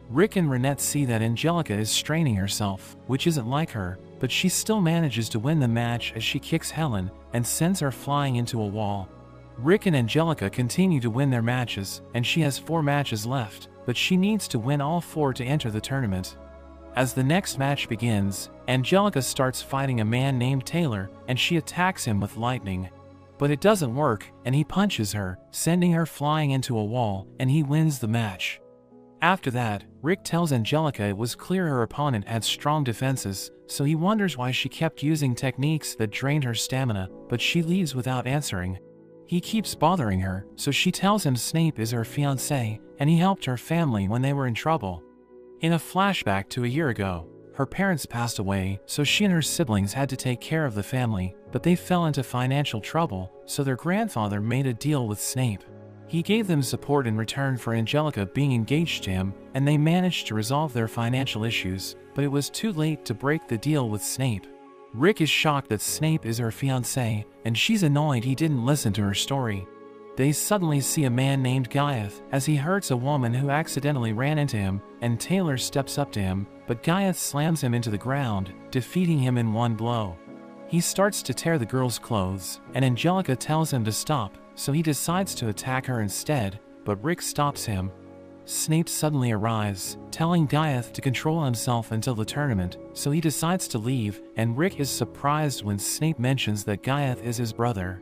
Rick and Renette see that Angelica is straining herself, which isn't like her, but she still manages to win the match as she kicks Helen and sends her flying into a wall. Rick and Angelica continue to win their matches, and she has 4 matches left, but she needs to win all 4 to enter the tournament. As the next match begins, Angelica starts fighting a man named Taylor, and she attacks him with lightning. But it doesn't work, and he punches her, sending her flying into a wall, and he wins the match. After that, Rick tells Angelica it was clear her opponent had strong defenses, so he wonders why she kept using techniques that drained her stamina, but she leaves without answering. He keeps bothering her, so she tells him Snape is her fiancé, and he helped her family when they were in trouble. In a flashback to a year ago, her parents passed away, so she and her siblings had to take care of the family, but they fell into financial trouble, so their grandfather made a deal with Snape. He gave them support in return for Angelica being engaged to him, and they managed to resolve their financial issues, but it was too late to break the deal with Snape. Rick is shocked that Snape is her fiancé, and she's annoyed he didn't listen to her story. They suddenly see a man named Gaiath as he hurts a woman who accidentally ran into him, and Taylor steps up to him, but Gaiath slams him into the ground, defeating him in one blow. He starts to tear the girl's clothes, and Angelica tells him to stop, so he decides to attack her instead, but Rick stops him. Snape suddenly arrives, telling Gaiath to control himself until the tournament, so he decides to leave, and Rick is surprised when Snape mentions that Gaiath is his brother.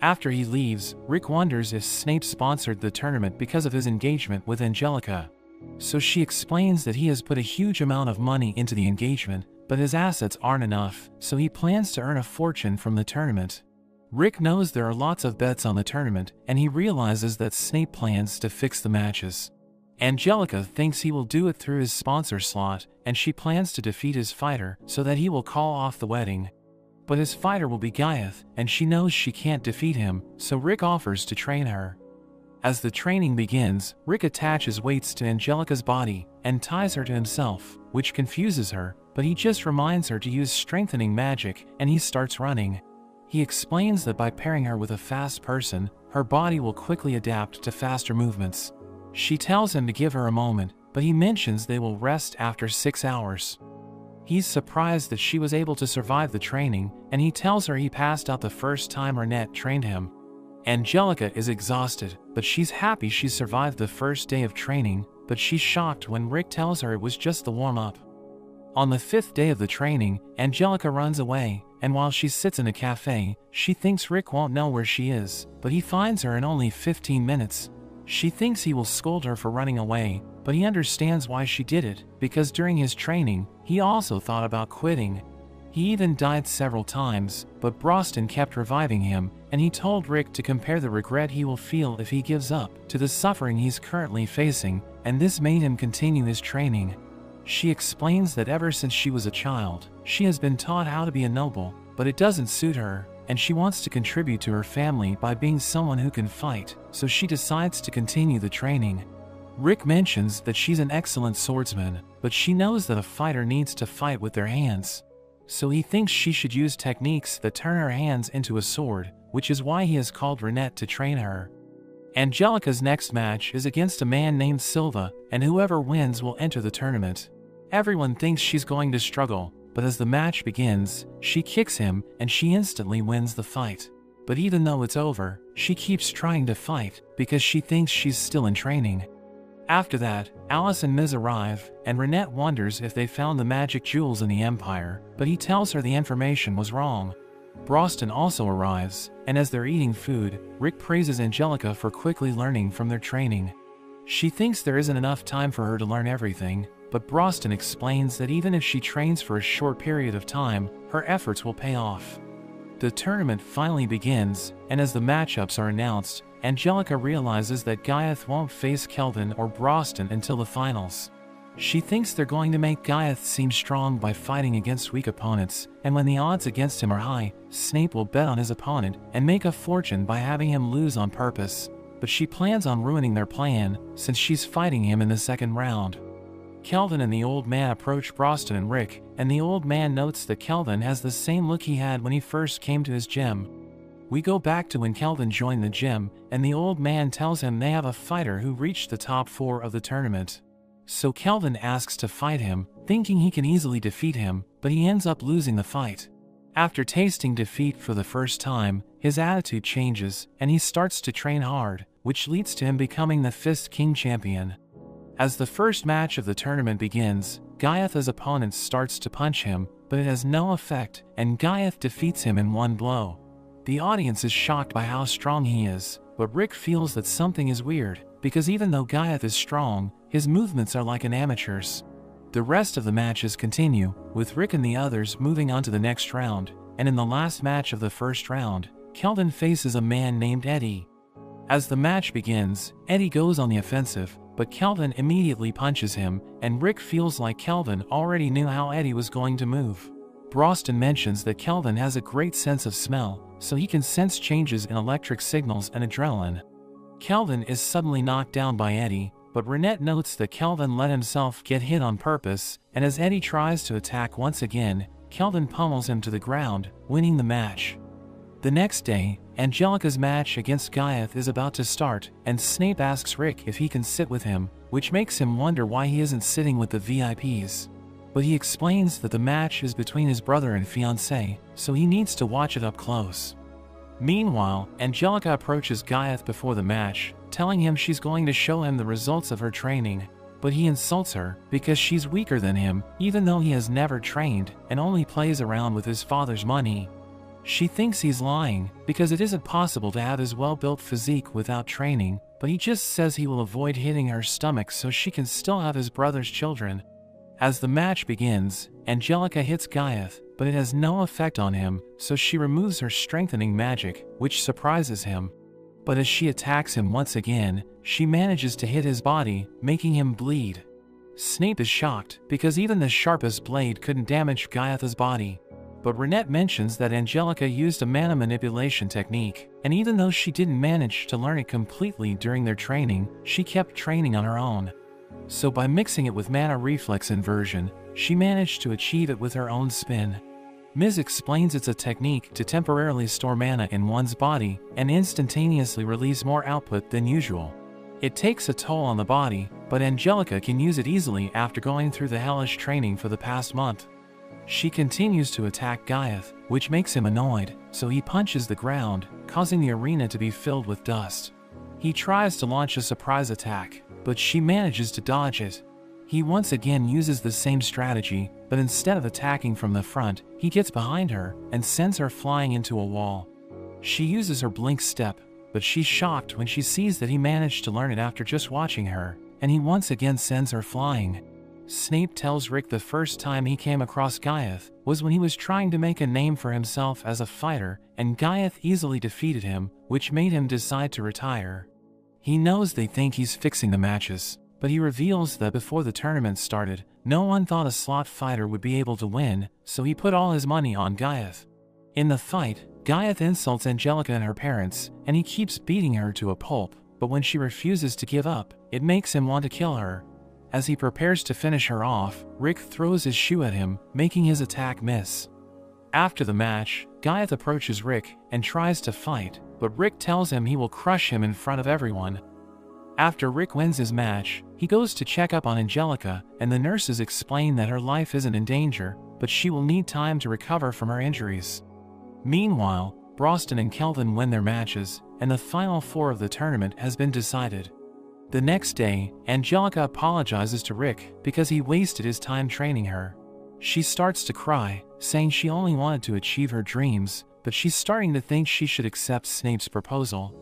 After he leaves, Rick wonders if Snape sponsored the tournament because of his engagement with Angelica. So she explains that he has put a huge amount of money into the engagement, but his assets aren't enough, so he plans to earn a fortune from the tournament. Rick knows there are lots of bets on the tournament, and he realizes that Snape plans to fix the matches. Angelica thinks he will do it through his sponsor slot, and she plans to defeat his fighter so that he will call off the wedding. But his fighter will be Gaiath, and she knows she can't defeat him, so Rick offers to train her. As the training begins, Rick attaches weights to Angelica's body and ties her to himself, which confuses her, but he just reminds her to use strengthening magic, and he starts running. He explains that by pairing her with a fast person, her body will quickly adapt to faster movements. She tells him to give her a moment, but he mentions they will rest after 6 hours. He's surprised that she was able to survive the training, and he tells her he passed out the first time Renette trained him. Angelica is exhausted, but she's happy she survived the first day of training, but she's shocked when Rick tells her it was just the warm-up. On the 5th day of the training, Angelica runs away, and while she sits in a cafe, she thinks Rick won't know where she is, but he finds her in only 15 minutes. She thinks he will scold her for running away, but he understands why she did it, because during his training, he also thought about quitting. He even died several times, but Broston kept reviving him, and he told Rick to compare the regret he will feel if he gives up to the suffering he's currently facing, and this made him continue his training. She explains that ever since she was a child, she has been taught how to be a noble, but it doesn't suit her, and she wants to contribute to her family by being someone who can fight, so she decides to continue the training. Rick mentions that she's an excellent swordsman, but she knows that a fighter needs to fight with their hands. so he thinks she should use techniques that turn her hands into a sword, which is why he has called Renette to train her. Angelica's next match is against a man named Silva, and whoever wins will enter the tournament. Everyone thinks she's going to struggle, but as the match begins, she kicks him and she instantly wins the fight. But even though it's over, she keeps trying to fight because she thinks she's still in training. After that, Alice and Miz arrive, and Renette wonders if they found the magic jewels in the Empire, but he tells her the information was wrong. Broston also arrives, and as they're eating food, Rick praises Angelica for quickly learning from their training. She thinks there isn't enough time for her to learn everything, but Broston explains that even if she trains for a short period of time, her efforts will pay off. The tournament finally begins, and as the matchups are announced, Angelica realizes that Gaiath won't face Kelvin or Broston until the finals. She thinks they're going to make Gaiath seem strong by fighting against weak opponents, and when the odds against him are high, Snape will bet on his opponent and make a fortune by having him lose on purpose. But she plans on ruining their plan, since she's fighting him in the second round. Kelvin and the old man approach Broston and Rick, and the old man notes that Kelvin has the same look he had when he first came to his gym. We go back to when Kelvin joined the gym, and the old man tells him they have a fighter who reached the top 4 of the tournament. So Kelvin asks to fight him, thinking he can easily defeat him, but he ends up losing the fight. After tasting defeat for the first time, his attitude changes, and he starts to train hard, which leads to him becoming the Fist King champion. As the first match of the tournament begins, Gaiath's opponent starts to punch him, but it has no effect, and Gaiath defeats him in one blow. The audience is shocked by how strong he is, but Rick feels that something is weird, because even though Gaiath is strong, his movements are like an amateur's. The rest of the matches continue, with Rick and the others moving on to the next round, and in the last match of the first round, Kelvin faces a man named Eddie. As the match begins, Eddie goes on the offensive, but Kelvin immediately punches him, and Rick feels like Kelvin already knew how Eddie was going to move. Broston mentions that Kelvin has a great sense of smell, so he can sense changes in electric signals and adrenaline. Kelvin is suddenly knocked down by Eddie, but Renette notes that Kelvin let himself get hit on purpose, and as Eddie tries to attack once again, Kelvin pummels him to the ground, winning the match. The next day, Angelica's match against Gaiath is about to start, and Snape asks Rick if he can sit with him, which makes him wonder why he isn't sitting with the VIPs. But he explains that the match is between his brother and fiancé, so he needs to watch it up close. Meanwhile, Angelica approaches Gaiath before the match, telling him she's going to show him the results of her training. But he insults her because she's weaker than him, even though he has never trained and only plays around with his father's money. She thinks he's lying because it isn't possible to have his well-built physique without training, but he just says he will avoid hitting her stomach so she can still have his brother's children. As the match begins, Angelica hits Gaiath, but it has no effect on him, so she removes her strengthening magic, which surprises him. But as she attacks him once again, she manages to hit his body, making him bleed. Snape is shocked, because even the sharpest blade couldn't damage Gaiath's body. But Renette mentions that Angelica used a mana manipulation technique, and even though she didn't manage to learn it completely during their training, she kept training on her own. So by mixing it with mana reflex inversion, she managed to achieve it with her own spin. Miz explains it's a technique to temporarily store mana in one's body and instantaneously release more output than usual. It takes a toll on the body, but Angelica can use it easily after going through the hellish training for the past month. She continues to attack Gaiath, which makes him annoyed, so he punches the ground, causing the arena to be filled with dust. He tries to launch a surprise attack, but she manages to dodge it. He once again uses the same strategy, but instead of attacking from the front, he gets behind her and sends her flying into a wall. She uses her blink step, but she's shocked when she sees that he managed to learn it after just watching her, and he once again sends her flying. Snape tells Rick the first time he came across Gaiath was when he was trying to make a name for himself as a fighter, and Gaiath easily defeated him, which made him decide to retire. He knows they think he's fixing the matches, but he reveals that before the tournament started, no one thought a slot fighter would be able to win, so he put all his money on Gaiath. In the fight, Gaiath insults Angelica and her parents, and he keeps beating her to a pulp, but when she refuses to give up, it makes him want to kill her. As he prepares to finish her off, Rick throws his shoe at him, making his attack miss. After the match, Gaiath approaches Rick and tries to fight, but Rick tells him he will crush him in front of everyone. After Rick wins his match, he goes to check up on Angelica, and the nurses explain that her life isn't in danger, but she will need time to recover from her injuries. Meanwhile, Broston and Kelvin win their matches, and the final four of the tournament has been decided. The next day, Angelica apologizes to Rick because he wasted his time training her. She starts to cry, saying she only wanted to achieve her dreams, but she's starting to think she should accept Snape's proposal.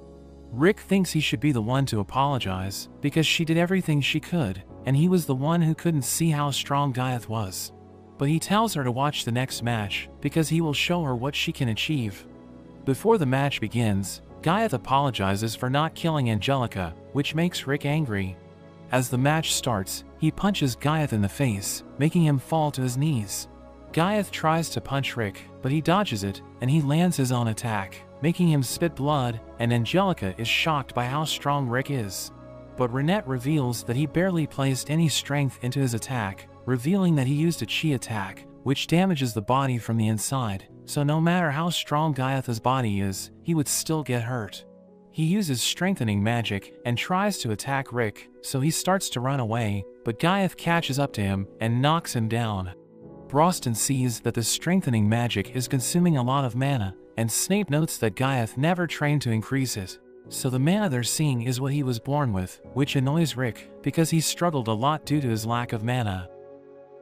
Rick thinks he should be the one to apologize, because she did everything she could, and he was the one who couldn't see how strong Gaiath was. But he tells her to watch the next match, because he will show her what she can achieve. Before the match begins, Gaiath apologizes for not killing Angelica, which makes Rick angry. As the match starts, he punches Gaiath in the face, making him fall to his knees. Gaiath tries to punch Rick, but he dodges it, and he lands his own attack, making him spit blood, and Angelica is shocked by how strong Rick is. But Renette reveals that he barely placed any strength into his attack, revealing that he used a chi attack, which damages the body from the inside, so no matter how strong Gaiath's body is, he would still get hurt. He uses strengthening magic and tries to attack Rick, so he starts to run away, but Gaiath catches up to him and knocks him down. Broston sees that the strengthening magic is consuming a lot of mana, and Snape notes that Gaiath never trained to increase it. So the mana they're seeing is what he was born with, which annoys Rick, because he struggled a lot due to his lack of mana.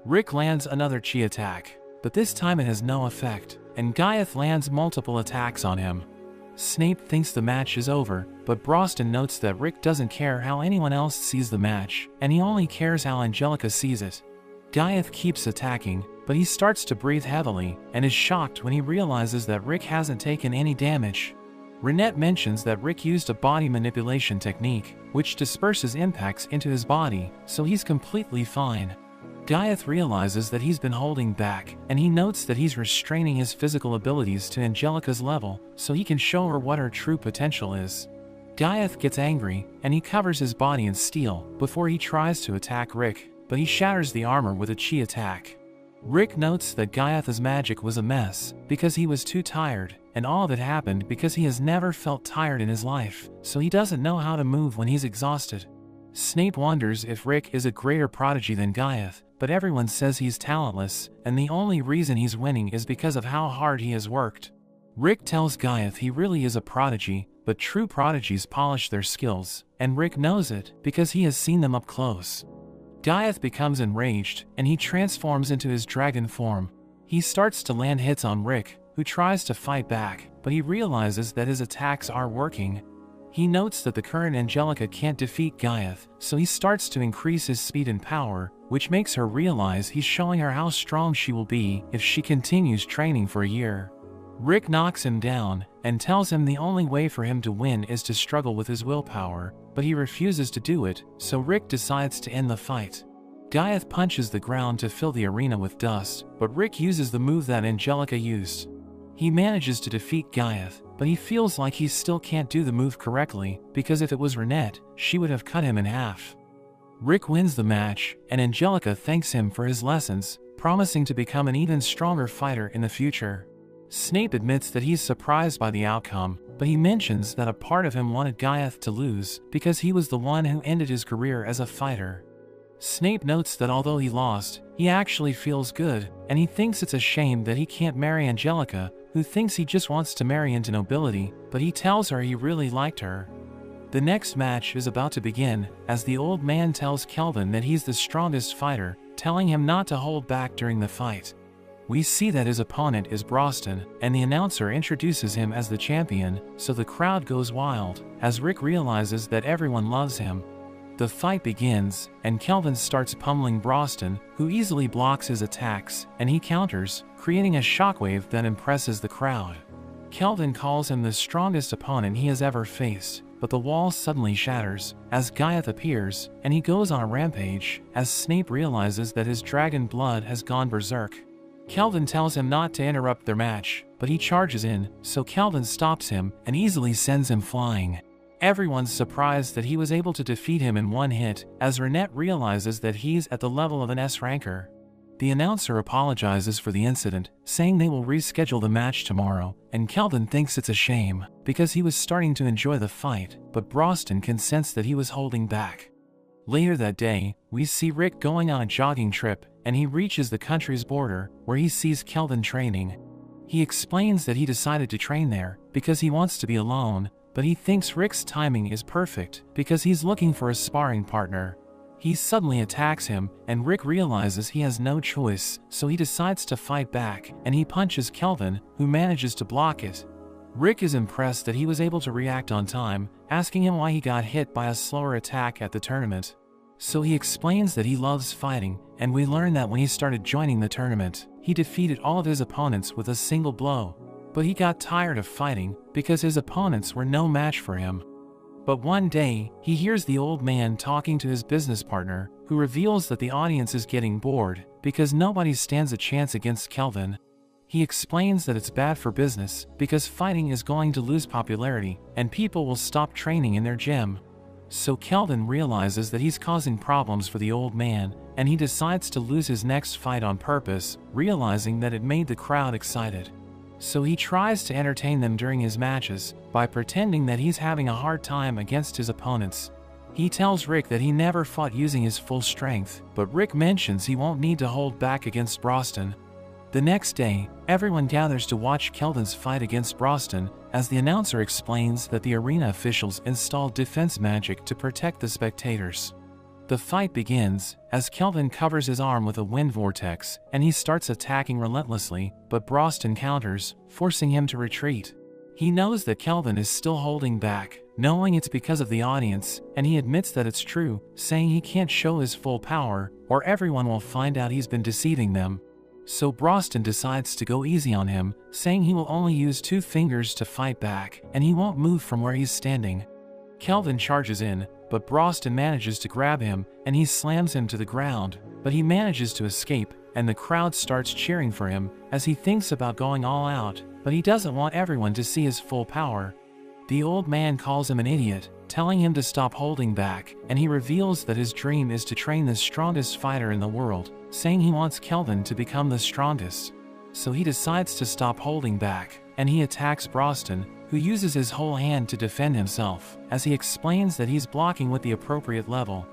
Rick lands another chi attack, but this time it has no effect, and Gaiath lands multiple attacks on him. Snape thinks the match is over, but Broston notes that Rick doesn't care how anyone else sees the match, and he only cares how Angelica sees it. Gaiath keeps attacking, but he starts to breathe heavily, and is shocked when he realizes that Rick hasn't taken any damage. Renette mentions that Rick used a body manipulation technique, which disperses impacts into his body, so he's completely fine. Gaiath realizes that he's been holding back, and he notes that he's restraining his physical abilities to Angelica's level, so he can show her what her true potential is. Gaiath gets angry, and he covers his body in steel before he tries to attack Rick, but he shatters the armor with a chi attack. Rick notes that Gaiath's magic was a mess because he was too tired, and all of it happened because he has never felt tired in his life, so he doesn't know how to move when he's exhausted. Snape wonders if Rick is a greater prodigy than Gaiath, but everyone says he's talentless, and the only reason he's winning is because of how hard he has worked. Rick tells Gaiath he really is a prodigy, but true prodigies polish their skills, and Rick knows it because he has seen them up close. Gaiath becomes enraged, and he transforms into his dragon form. He starts to land hits on Rick, who tries to fight back, but he realizes that his attacks are working. He notes that the current Angelica can't defeat Gaiath, so he starts to increase his speed and power, which makes her realize he's showing her how strong she will be if she continues training for a year. Rick knocks him down, and tells him the only way for him to win is to struggle with his willpower, but he refuses to do it, so Rick decides to end the fight. Gaiath punches the ground to fill the arena with dust, but Rick uses the move that Angelica used. He manages to defeat Gaiath, but he feels like he still can't do the move correctly, because if it was Renette, she would have cut him in half. Rick wins the match, and Angelica thanks him for his lessons, promising to become an even stronger fighter in the future. Snape admits that he's surprised by the outcome, but he mentions that a part of him wanted Gaiath to lose because he was the one who ended his career as a fighter. Snape notes that although he lost, he actually feels good, and he thinks it's a shame that he can't marry Angelica, who thinks he just wants to marry into nobility, but he tells her he really liked her. The next match is about to begin, as the old man tells Kelvin that he's the strongest fighter, telling him not to hold back during the fight. We see that his opponent is Broston, and the announcer introduces him as the champion, so the crowd goes wild, as Rick realizes that everyone loves him. The fight begins, and Kelvin starts pummeling Broston, who easily blocks his attacks, and he counters, creating a shockwave that impresses the crowd. Kelvin calls him the strongest opponent he has ever faced, but the wall suddenly shatters, as Gaiath appears, and he goes on a rampage, as Snape realizes that his dragon blood has gone berserk. Kelvin tells him not to interrupt their match, but he charges in, so Kelvin stops him and easily sends him flying. Everyone's surprised that he was able to defeat him in one hit, as Renette realizes that he's at the level of an S ranker. The announcer apologizes for the incident, saying they will reschedule the match tomorrow, and Kelvin thinks it's a shame, because he was starting to enjoy the fight, but Broston can sense that he was holding back. Later that day, we see Rick going on a jogging trip, and he reaches the country's border, where he sees Kelvin training. He explains that he decided to train there, because he wants to be alone, but he thinks Rick's timing is perfect, because he's looking for a sparring partner. He suddenly attacks him, and Rick realizes he has no choice, so he decides to fight back, and he punches Kelvin, who manages to block it. Rick is impressed that he was able to react on time, asking him why he got hit by a slower attack at the tournament. So he explains that he loves fighting, and we learn that when he started joining the tournament, he defeated all of his opponents with a single blow. But he got tired of fighting, because his opponents were no match for him. But one day, he hears the old man talking to his business partner, who reveals that the audience is getting bored, because nobody stands a chance against Kelvin. He explains that it's bad for business, because fighting is going to lose popularity, and people will stop training in their gym. So Kelvin realizes that he's causing problems for the old man, and he decides to lose his next fight on purpose, realizing that it made the crowd excited. So he tries to entertain them during his matches, by pretending that he's having a hard time against his opponents. He tells Rick that he never fought using his full strength, but Rick mentions he won't need to hold back against Broston. The next day, everyone gathers to watch Kelvin's fight against Broston, as the announcer explains that the arena officials installed defense magic to protect the spectators. The fight begins, as Kelvin covers his arm with a wind vortex, and he starts attacking relentlessly, but Broston counters, forcing him to retreat. He knows that Kelvin is still holding back, knowing it's because of the audience, and he admits that it's true, saying he can't show his full power, or everyone will find out he's been deceiving them. So Broston decides to go easy on him, saying he will only use 2 fingers to fight back, and he won't move from where he's standing. Kelvin charges in, but Broston manages to grab him, and he slams him to the ground, but he manages to escape, and the crowd starts cheering for him, as he thinks about going all out, but he doesn't want everyone to see his full power. The old man calls him an idiot, telling him to stop holding back, and he reveals that his dream is to train the strongest fighter in the world, saying he wants Kelvin to become the strongest. So he decides to stop holding back, and he attacks Broston, who uses his whole hand to defend himself, as he explains that he's blocking with the appropriate level.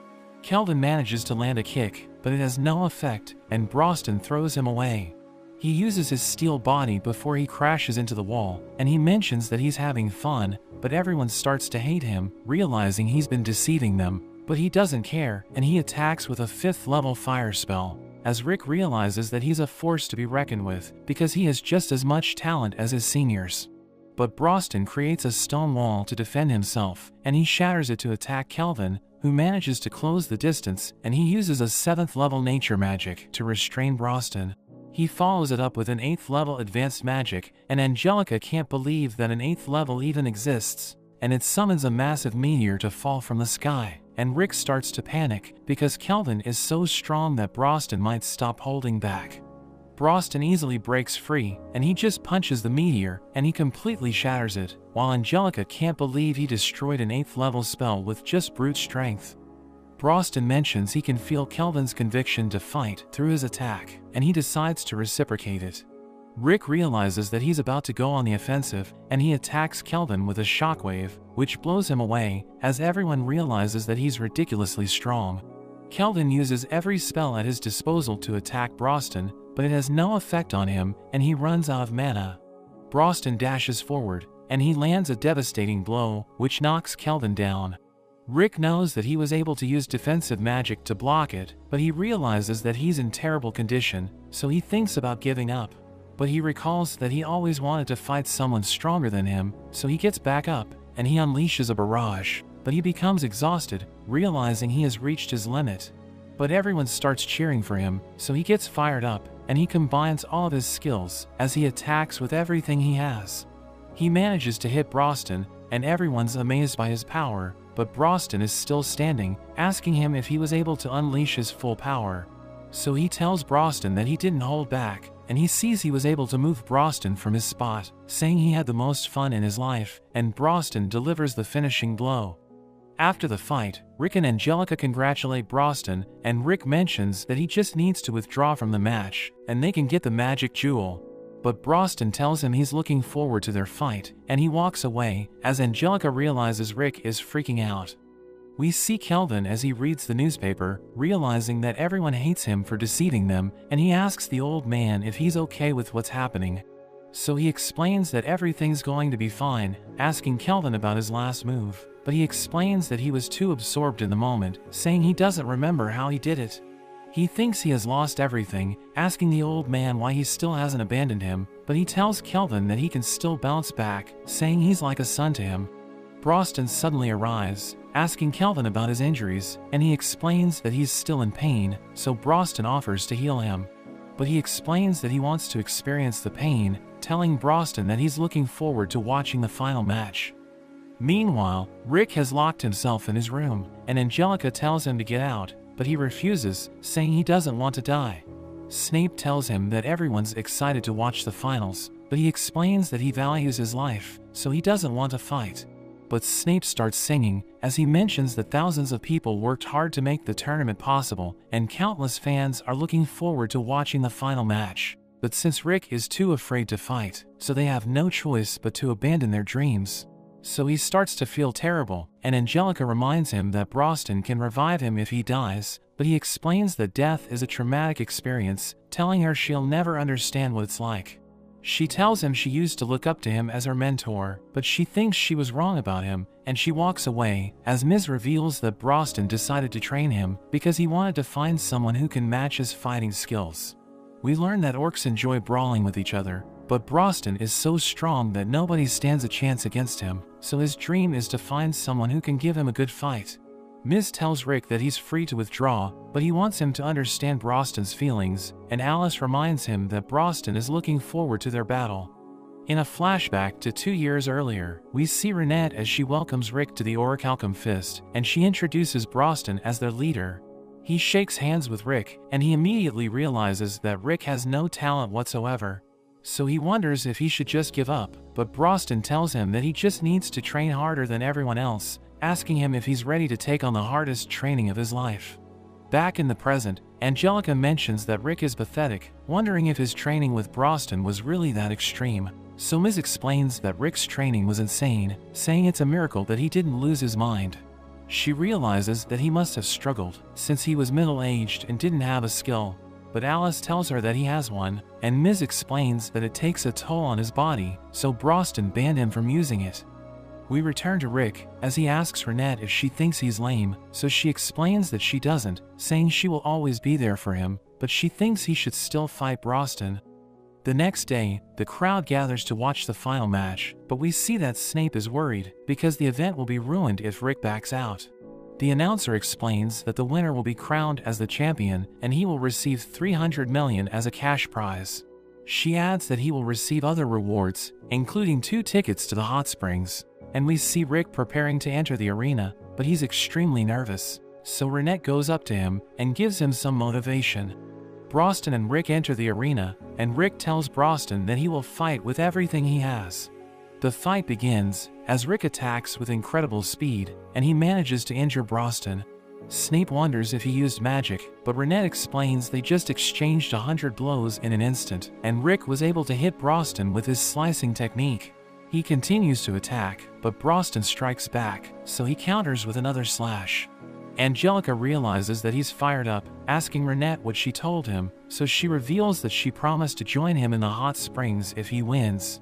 Kelvin manages to land a kick, but it has no effect, and Broston throws him away. He uses his steel body before he crashes into the wall, and he mentions that he's having fun, but everyone starts to hate him, realizing he's been deceiving them, but he doesn't care, and he attacks with a 5th level fire spell, as Rick realizes that he's a force to be reckoned with, because he has just as much talent as his seniors. But Broston creates a stone wall to defend himself, and he shatters it to attack Kelvin, who manages to close the distance, and he uses a 7th level nature magic to restrain Broston. He follows it up with an 8th level advanced magic, and Angelica can't believe that an 8th level even exists, and it summons a massive meteor to fall from the sky, and Rick starts to panic, because Kelvin is so strong that Broston might stop holding back. Broston easily breaks free, and he just punches the meteor, and he completely shatters it, while Angelica can't believe he destroyed an 8th level spell with just brute strength. Broston mentions he can feel Kelvin's conviction to fight through his attack, and he decides to reciprocate it. Rick realizes that he's about to go on the offensive, and he attacks Kelvin with a shockwave, which blows him away, as everyone realizes that he's ridiculously strong. Kelvin uses every spell at his disposal to attack Broston, but it has no effect on him, and he runs out of mana. Broston dashes forward, and he lands a devastating blow, which knocks Kelvin down. Rick knows that he was able to use defensive magic to block it, but he realizes that he's in terrible condition, so he thinks about giving up. But he recalls that he always wanted to fight someone stronger than him, so he gets back up, and he unleashes a barrage, but he becomes exhausted, realizing he has reached his limit. But everyone starts cheering for him, so he gets fired up, and he combines all of his skills, as he attacks with everything he has. He manages to hit Broston, and everyone's amazed by his power, but Broston is still standing, asking him if he was able to unleash his full power. So he tells Broston that he didn't hold back, and he sees he was able to move Broston from his spot, saying he had the most fun in his life, and Broston delivers the finishing blow. After the fight, Rick and Angelica congratulate Broston, and Rick mentions that he just needs to withdraw from the match, and they can get the magic jewel. But Broston tells him he's looking forward to their fight, and he walks away, as Angelica realizes Rick is freaking out. We see Kelvin as he reads the newspaper, realizing that everyone hates him for deceiving them, and he asks the old man if he's okay with what's happening. So he explains that everything's going to be fine, asking Kelvin about his last move, but he explains that he was too absorbed in the moment, saying he doesn't remember how he did it. He thinks he has lost everything, asking the old man why he still hasn't abandoned him, but he tells Kelvin that he can still bounce back, saying he's like a son to him. Broston suddenly arrives, asking Kelvin about his injuries, and he explains that he's still in pain, so Broston offers to heal him. But he explains that he wants to experience the pain, telling Broston that he's looking forward to watching the final match. Meanwhile, Rick has locked himself in his room, and Angelica tells him to get out, but he refuses, saying he doesn't want to die. Snape tells him that everyone's excited to watch the finals, but he explains that he values his life, so he doesn't want to fight. But Snape starts singing, as he mentions that thousands of people worked hard to make the tournament possible, and countless fans are looking forward to watching the final match. But since Rick is too afraid to fight, so they have no choice but to abandon their dreams. So he starts to feel terrible, and Angelica reminds him that Broston can revive him if he dies, but he explains that death is a traumatic experience, telling her she'll never understand what it's like. She tells him she used to look up to him as her mentor, but she thinks she was wrong about him, and she walks away, as Ms. reveals that Broston decided to train him because he wanted to find someone who can match his fighting skills. We learn that orcs enjoy brawling with each other, but Broston is so strong that nobody stands a chance against him, so his dream is to find someone who can give him a good fight. Ms. tells Rick that he's free to withdraw, but he wants him to understand Broston's feelings, and Alice reminds him that Broston is looking forward to their battle. In a flashback to 2 years earlier, we see Renette as she welcomes Rick to the Orichalcum Fist, and she introduces Broston as their leader. He shakes hands with Rick, and he immediately realizes that Rick has no talent whatsoever. So he wonders if he should just give up, but Broston tells him that he just needs to train harder than everyone else, asking him if he's ready to take on the hardest training of his life. Back in the present, Angelica mentions that Rick is pathetic, wondering if his training with Broston was really that extreme. So Ms. explains that Rick's training was insane, saying it's a miracle that he didn't lose his mind. She realizes that he must have struggled, since he was middle-aged and didn't have a skill. But Alice tells her that he has one, and Ms. explains that it takes a toll on his body, so Broston banned him from using it. We return to Rick, as he asks Renette if she thinks he's lame, so she explains that she doesn't, saying she will always be there for him, but she thinks he should still fight Broston. The next day, the crowd gathers to watch the final match, but we see that Snape is worried, because the event will be ruined if Rick backs out. The announcer explains that the winner will be crowned as the champion, and he will receive $300 million as a cash prize. She adds that he will receive other rewards, including 2 tickets to the hot springs. And we see Rick preparing to enter the arena, but he's extremely nervous. So Renette goes up to him and gives him some motivation. Broston and Rick enter the arena, and Rick tells Broston that he will fight with everything he has. The fight begins, as Rick attacks with incredible speed, and he manages to injure Broston. Snape wonders if he used magic, but Renette explains they just exchanged 100 blows in an instant, and Rick was able to hit Broston with his slicing technique. He continues to attack, but Broston strikes back, so he counters with another slash. Angelica realizes that he's fired up, asking Renette what she told him, so she reveals that she promised to join him in the hot springs if he wins.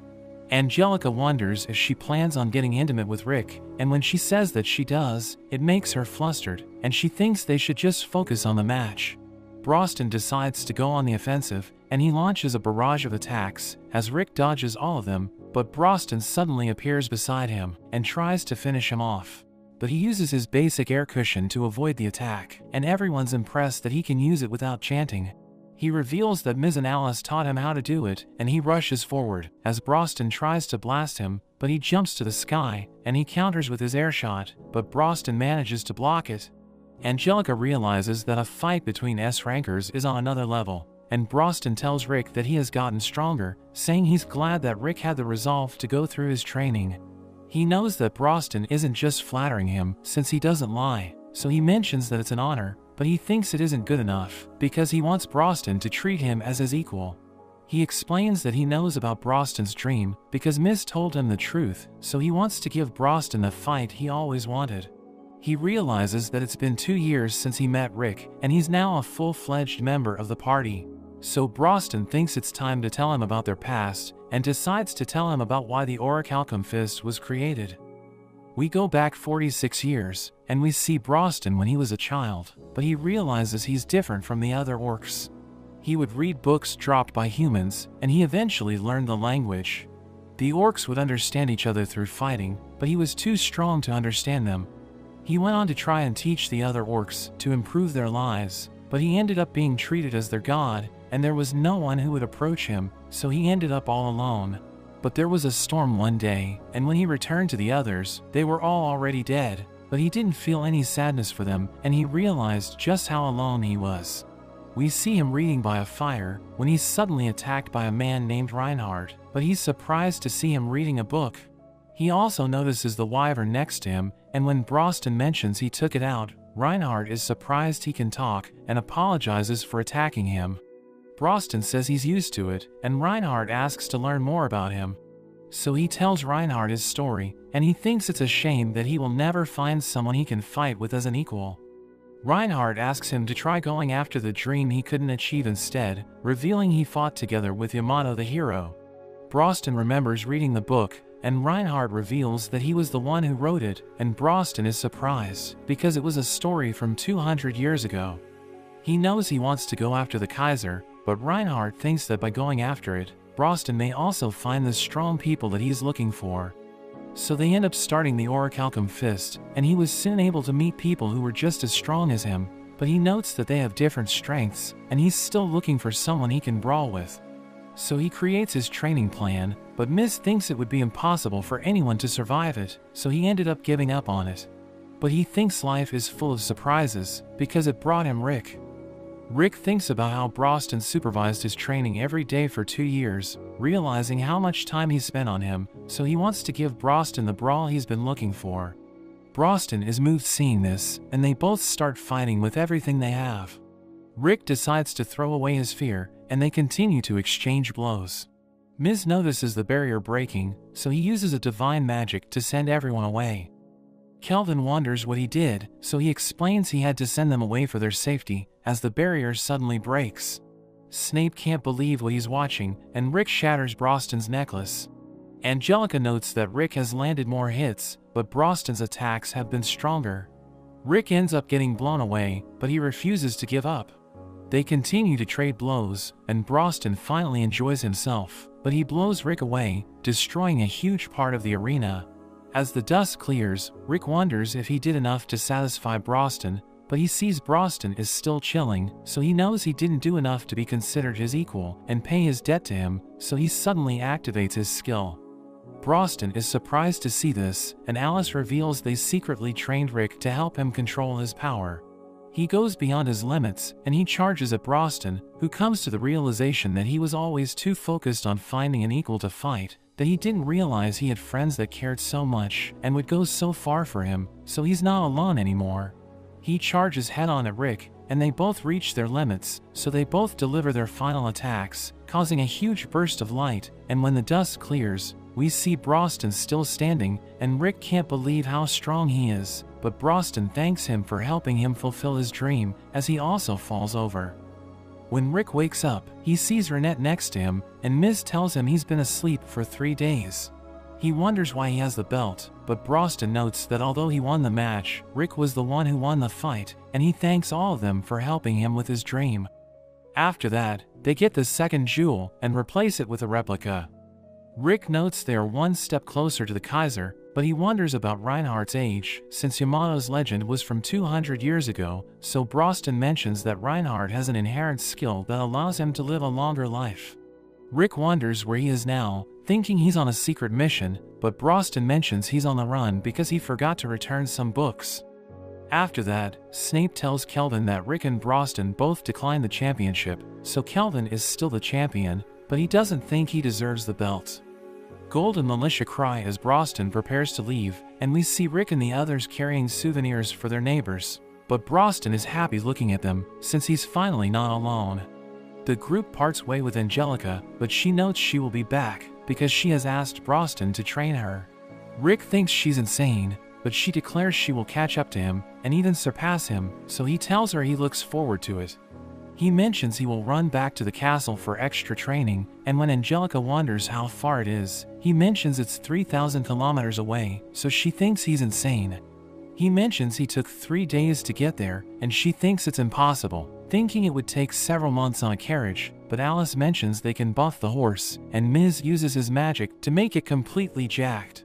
Angelica wonders if she plans on getting intimate with Rick, and when she says that she does, it makes her flustered, and she thinks they should just focus on the match. Broston decides to go on the offensive, and he launches a barrage of attacks, as Rick dodges all of them, but Broston suddenly appears beside him, and tries to finish him off. But he uses his basic air cushion to avoid the attack, and everyone's impressed that he can use it without chanting. He reveals that Ms. and Alice taught him how to do it, and he rushes forward, as Broston tries to blast him, but he jumps to the sky, and he counters with his air shot, but Broston manages to block it. Angelica realizes that a fight between S-rankers is on another level, and Broston tells Rick that he has gotten stronger, saying he's glad that Rick had the resolve to go through his training. He knows that Broston isn't just flattering him since he doesn't lie, so he mentions that it's an honor, but he thinks it isn't good enough because he wants Broston to treat him as his equal. He explains that he knows about Broston's dream because Miss told him the truth, so he wants to give Broston the fight he always wanted. He realizes that it's been 2 years since he met Rick, and he's now a full-fledged member of the party. So Broston thinks it's time to tell him about their past, and decides to tell him about why the Orichalcum Fist was created. We go back 46 years, and we see Broston when he was a child, but he realizes he's different from the other orcs. He would read books dropped by humans, and he eventually learned the language. The orcs would understand each other through fighting, but he was too strong to understand them. He went on to try and teach the other orcs to improve their lives, but he ended up being treated as their god, and there was no one who would approach him, so he ended up all alone. But there was a storm one day, and when he returned to the others, they were all already dead, but he didn't feel any sadness for them, and he realized just how alone he was. We see him reading by a fire, when he's suddenly attacked by a man named Reinhardt, but he's surprised to see him reading a book. He also notices the wyvern next to him, and when Broston mentions he took it out, Reinhardt is surprised he can talk, and apologizes for attacking him. Broston says he's used to it, and Reinhardt asks to learn more about him. So he tells Reinhardt his story, and he thinks it's a shame that he will never find someone he can fight with as an equal. Reinhardt asks him to try going after the dream he couldn't achieve instead, revealing he fought together with Yamato the hero. Broston remembers reading the book, and Reinhardt reveals that he was the one who wrote it, and Broston is surprised, because it was a story from 200 years ago. He knows he wants to go after the Kaiser, but Reinhardt thinks that by going after it, Broston may also find the strong people that he's looking for. So they end up starting the Orichalcum Fist, and he was soon able to meet people who were just as strong as him, but he notes that they have different strengths, and he's still looking for someone he can brawl with. So he creates his training plan, but Miss thinks it would be impossible for anyone to survive it, so he ended up giving up on it. But he thinks life is full of surprises, because it brought him Rick. Rick thinks about how Broston supervised his training every day for 2 years, realizing how much time he spent on him, so he wants to give Broston the brawl he's been looking for. Broston is moved seeing this, and they both start fighting with everything they have. Rick decides to throw away his fear, and they continue to exchange blows. Miz notices the barrier breaking, so he uses a divine magic to send everyone away. Kelvin wonders what he did, so he explains he had to send them away for their safety, as the barrier suddenly breaks. Snape can't believe what he's watching, and Rick shatters Broston's necklace. Angelica notes that Rick has landed more hits, but Broston's attacks have been stronger. Rick ends up getting blown away, but he refuses to give up. They continue to trade blows, and Broston finally enjoys himself, but he blows Rick away, destroying a huge part of the arena. As the dust clears, Rick wonders if he did enough to satisfy Broston, but he sees Broston is still chilling, so he knows he didn't do enough to be considered his equal and pay his debt to him, so he suddenly activates his skill. Broston is surprised to see this, and Alice reveals they secretly trained Rick to help him control his power. He goes beyond his limits, and he charges at Broston, who comes to the realization that he was always too focused on finding an equal to fight, that he didn't realize he had friends that cared so much and would go so far for him, so he's not alone anymore. He charges head-on at Rick, and they both reach their limits, so they both deliver their final attacks, causing a huge burst of light, and when the dust clears, we see Broston still standing, and Rick can't believe how strong he is, but Broston thanks him for helping him fulfill his dream, as he also falls over. When Rick wakes up, he sees Renette next to him, and Miz tells him he's been asleep for 3 days. He wonders why he has the belt, but Broston notes that although he won the match, Rick was the one who won the fight, and he thanks all of them for helping him with his dream. After that, they get the second jewel and replace it with a replica. Rick notes they are one step closer to the Kaiser, but he wonders about Reinhardt's age, since Yamato's legend was from 200 years ago, so Broston mentions that Reinhardt has an inherent skill that allows him to live a longer life. Rick wonders where he is now, thinking he's on a secret mission, but Broston mentions he's on the run because he forgot to return some books. After that, Snape tells Kelvin that Rick and Broston both declined the championship, so Kelvin is still the champion, but he doesn't think he deserves the belt. golden militia cry as Broston prepares to leave, and we see Rick and the others carrying souvenirs for their neighbors. But Broston is happy looking at them, since he's finally not alone. The group parts way with Angelica, but she notes she will be back, because she has asked Broston to train her. Rick thinks she's insane, but she declares she will catch up to him, and even surpass him, so he tells her he looks forward to it. He mentions he will run back to the castle for extra training, and when Angelica wonders how far it is, he mentions it's 3,000 kilometers away, so she thinks he's insane. He mentions he took 3 days to get there, and she thinks it's impossible, thinking it would take several months on a carriage, but Alice mentions they can buff the horse, and Miz uses his magic to make it completely jacked.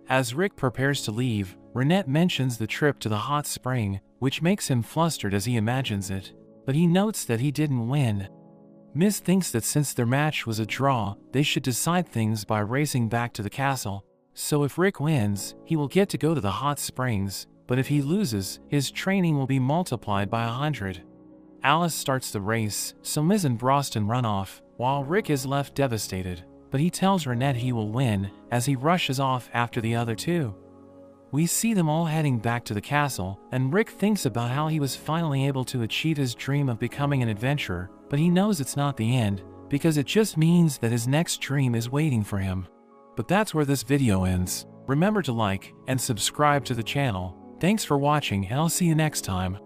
As Rick prepares to leave, Renette mentions the trip to the hot spring, which makes him flustered as he imagines it, but he notes that he didn't win. Miz thinks that since their match was a draw, they should decide things by racing back to the castle. So if Rick wins, he will get to go to the hot springs, but if he loses, his training will be multiplied by 100. Alice starts the race, so Miz and Broston run off, while Rick is left devastated, but he tells Renette he will win, as he rushes off after the other two. We see them all heading back to the castle, and Rick thinks about how he was finally able to achieve his dream of becoming an adventurer, but he knows it's not the end, because it just means that his next dream is waiting for him. But that's where this video ends. Remember to like and subscribe to the channel. Thanks for watching, and I'll see you next time.